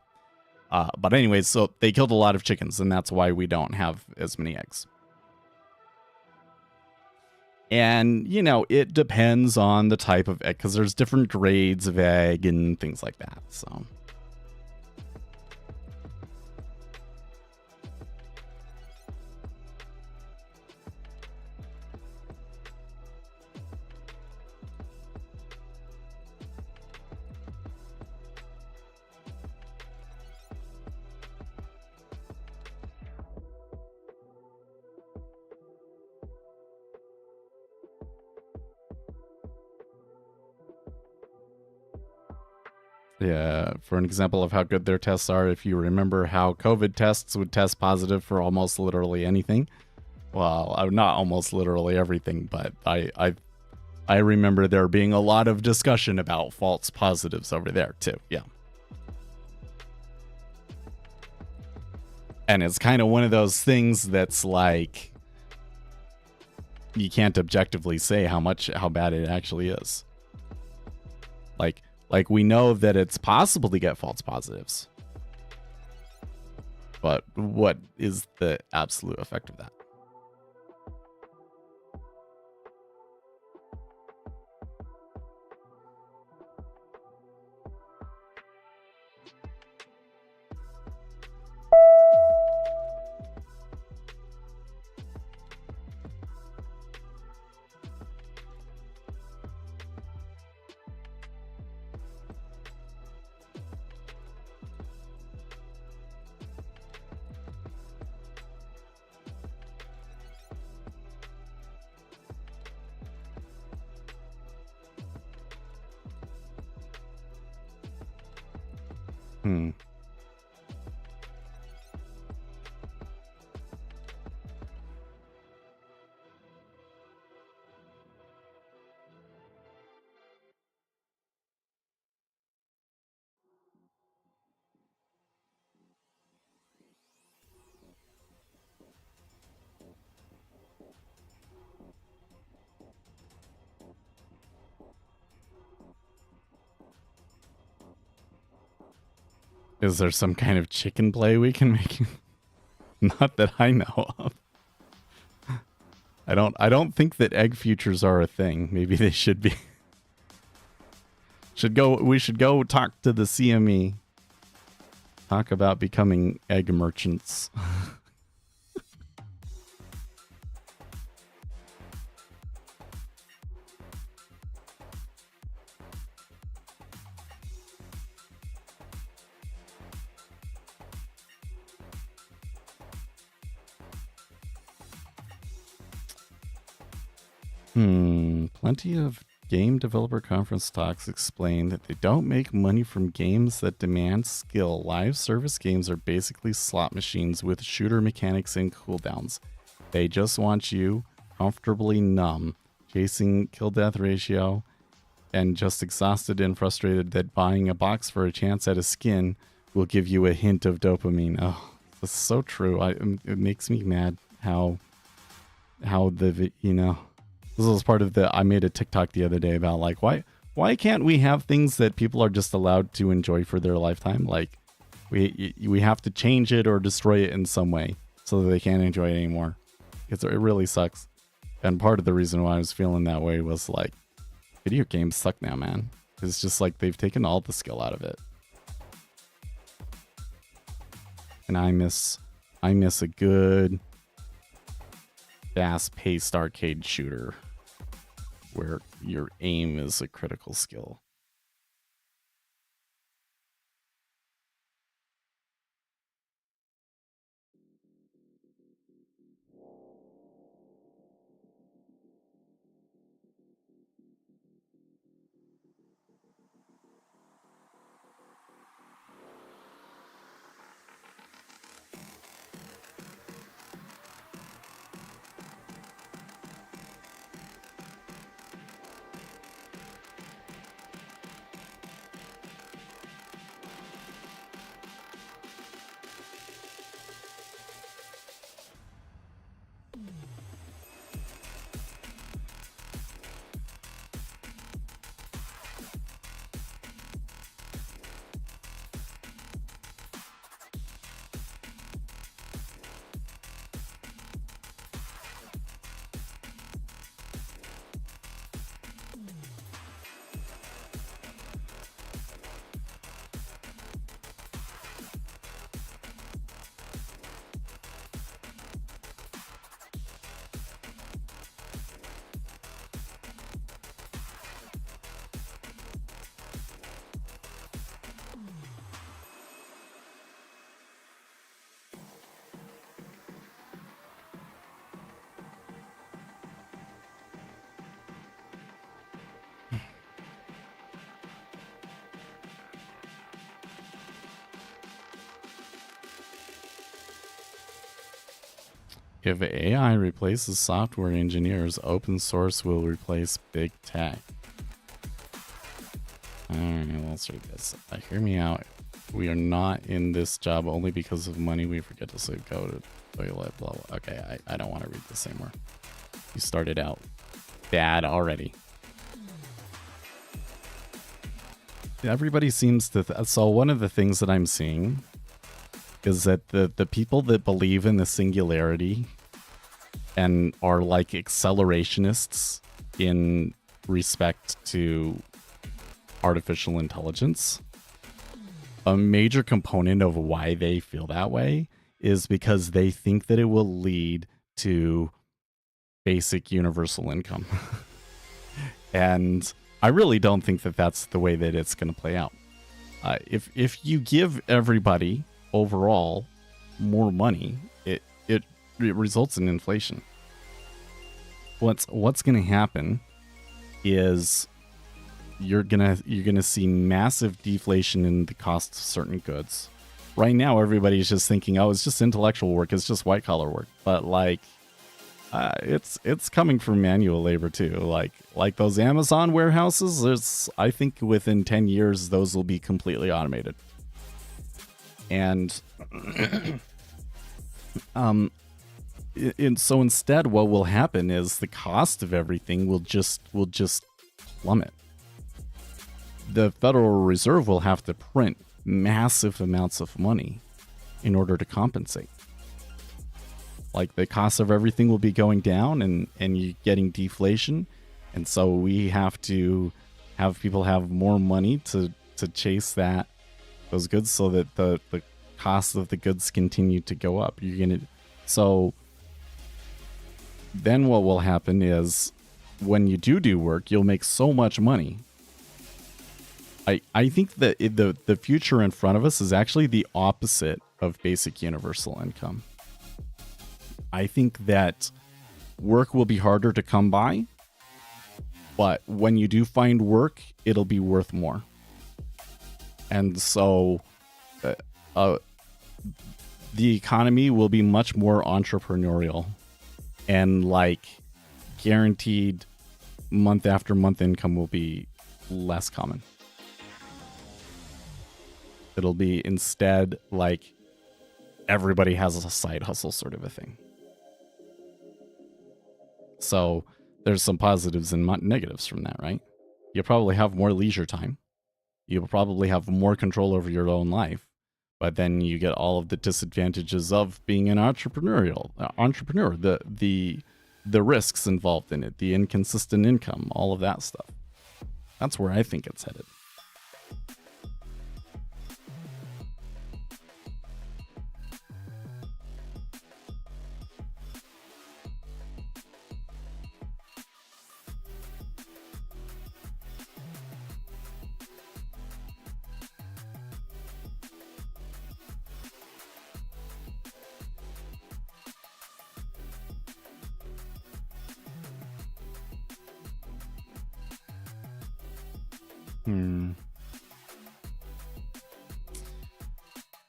But anyways, so they killed a lot of chickens, and that's why we don't have as many eggs. And, it depends on the type of egg, because there's different grades of egg and things like that, so... Yeah, for an example of how good their tests are, if you remember how COVID tests would test positive for almost literally anything. Well, not almost literally everything, but I remember there being a lot of discussion about false positives over there too. Yeah. And it's kind of one of those things that's like, you can't objectively say how bad it actually is. Like we know that it's possible to get false positives, but what is the absolute effect of that? Is there some kind of chicken play we can make? Not that I know of. I don't think that egg futures are a thing. Maybe they should be. We should go talk to the CME Talk about becoming egg merchants. Plenty of game developer conference talks explain that they don't make money from games that demand skill. Live service games are basically slot machines with shooter mechanics and cooldowns. They just want you comfortably numb, chasing kill-death ratio, and just exhausted and frustrated that buying a box for a chance at a skin will give you a hint of dopamine. Oh, that's so true. It makes me mad how the, you know... This was part of I made a TikTok the other day about like, why can't we have things that people are just allowed to enjoy for their lifetime? Like we have to change it or destroy it in some way so that they can't enjoy it anymore. It really sucks. And part of the reason why I was feeling that way was like, video games suck now, man. It's just like they've taken all the skill out of it. And I miss a good fast-paced arcade shooter where your aim is a critical skill. If AI replaces software engineers, open source will replace big tech. Alright, let's read this. Hear me out. We are not in this job only because of money. We forget to save code. Blah, blah. Okay, I don't want to read this anymore. You started out bad already. Everybody seems to... So one of the things that I'm seeing is that the people that believe in the singularity and are like accelerationists in respect to artificial intelligence, a major component of why they feel that way is because they think that it will lead to basic universal income. And I really don't think that that's the way that it's going to play out. If you give everybody overall more money, it results in inflation. What's going to happen is you're gonna see massive deflation in the cost of certain goods. Right now, everybody's just thinking, oh, it's just intellectual work, it's just white collar work. But like, it's coming from manual labor too. Like those Amazon warehouses. I think within 10 years, those will be completely automated. And so instead, what will happen is the cost of everything will just plummet. The Federal Reserve will have to print massive amounts of money in order to compensate. Like the cost of everything will be going down, and you're getting deflation, and so we have to have people have more money to chase those goods, so that the costs of the goods continue to go up. So then what will happen is when you do work, you'll make so much money. I think that the future in front of us is actually the opposite of basic universal income. I think that work will be harder to come by, but when you do find work, it'll be worth more. And so the economy will be much more entrepreneurial, and like guaranteed month after month income will be less common. It'll be instead like everybody has a side hustle sort of a thing. So there's some positives and negatives from that, right? You'll probably have more leisure time. You'll probably have more control over your own life, but then you get all of the disadvantages of being an entrepreneur, the risks involved in it, the inconsistent income, all of that stuff. That's where I think it's headed.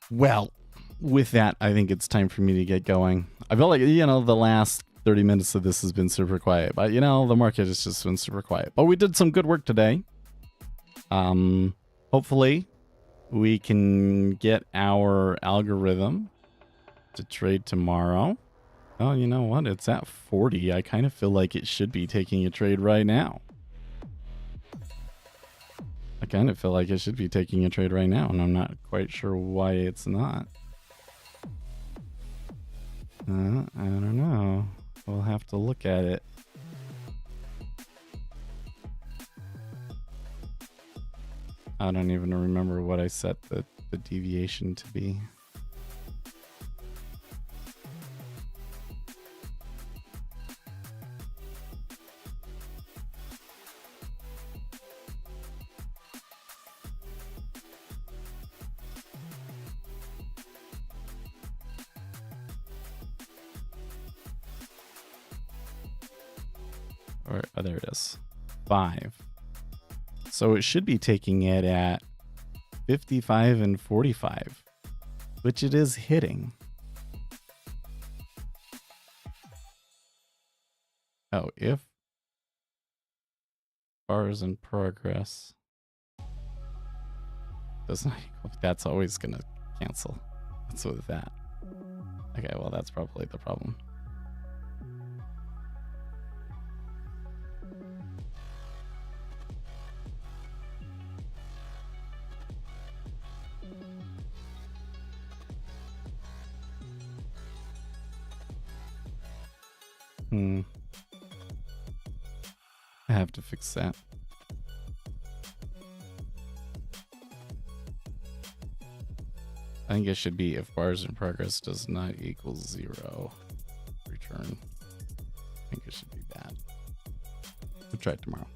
Well, with that, I think it's time for me to get going. I feel like, the last 30 minutes of this has been super quiet, but, the market has just been super quiet. But we did some good work today. Hopefully, we can get our algorithm to trade tomorrow. Oh, you know what? It's at 40. I kind of feel like it should be taking a trade right now. I kind of feel like it should be taking a trade right now, and I'm not quite sure why it's not. I don't know. We'll have to look at it. I don't even remember what I set the deviation to be. Oh, there it is. 5. So it should be taking it at 55 and 45, which it is hitting. Oh, if bars in progress does not equal, that's always going to cancel. What's with that? Okay, well, that's probably the problem. I have to fix that. I think it should be if bars in progress does not equal 0. Return. I think it should be that. We'll try it tomorrow.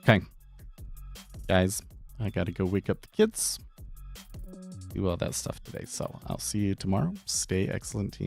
Okay. Guys, I gotta go wake up the kids. Do all that stuff today. So I'll see you tomorrow. Stay excellent, team.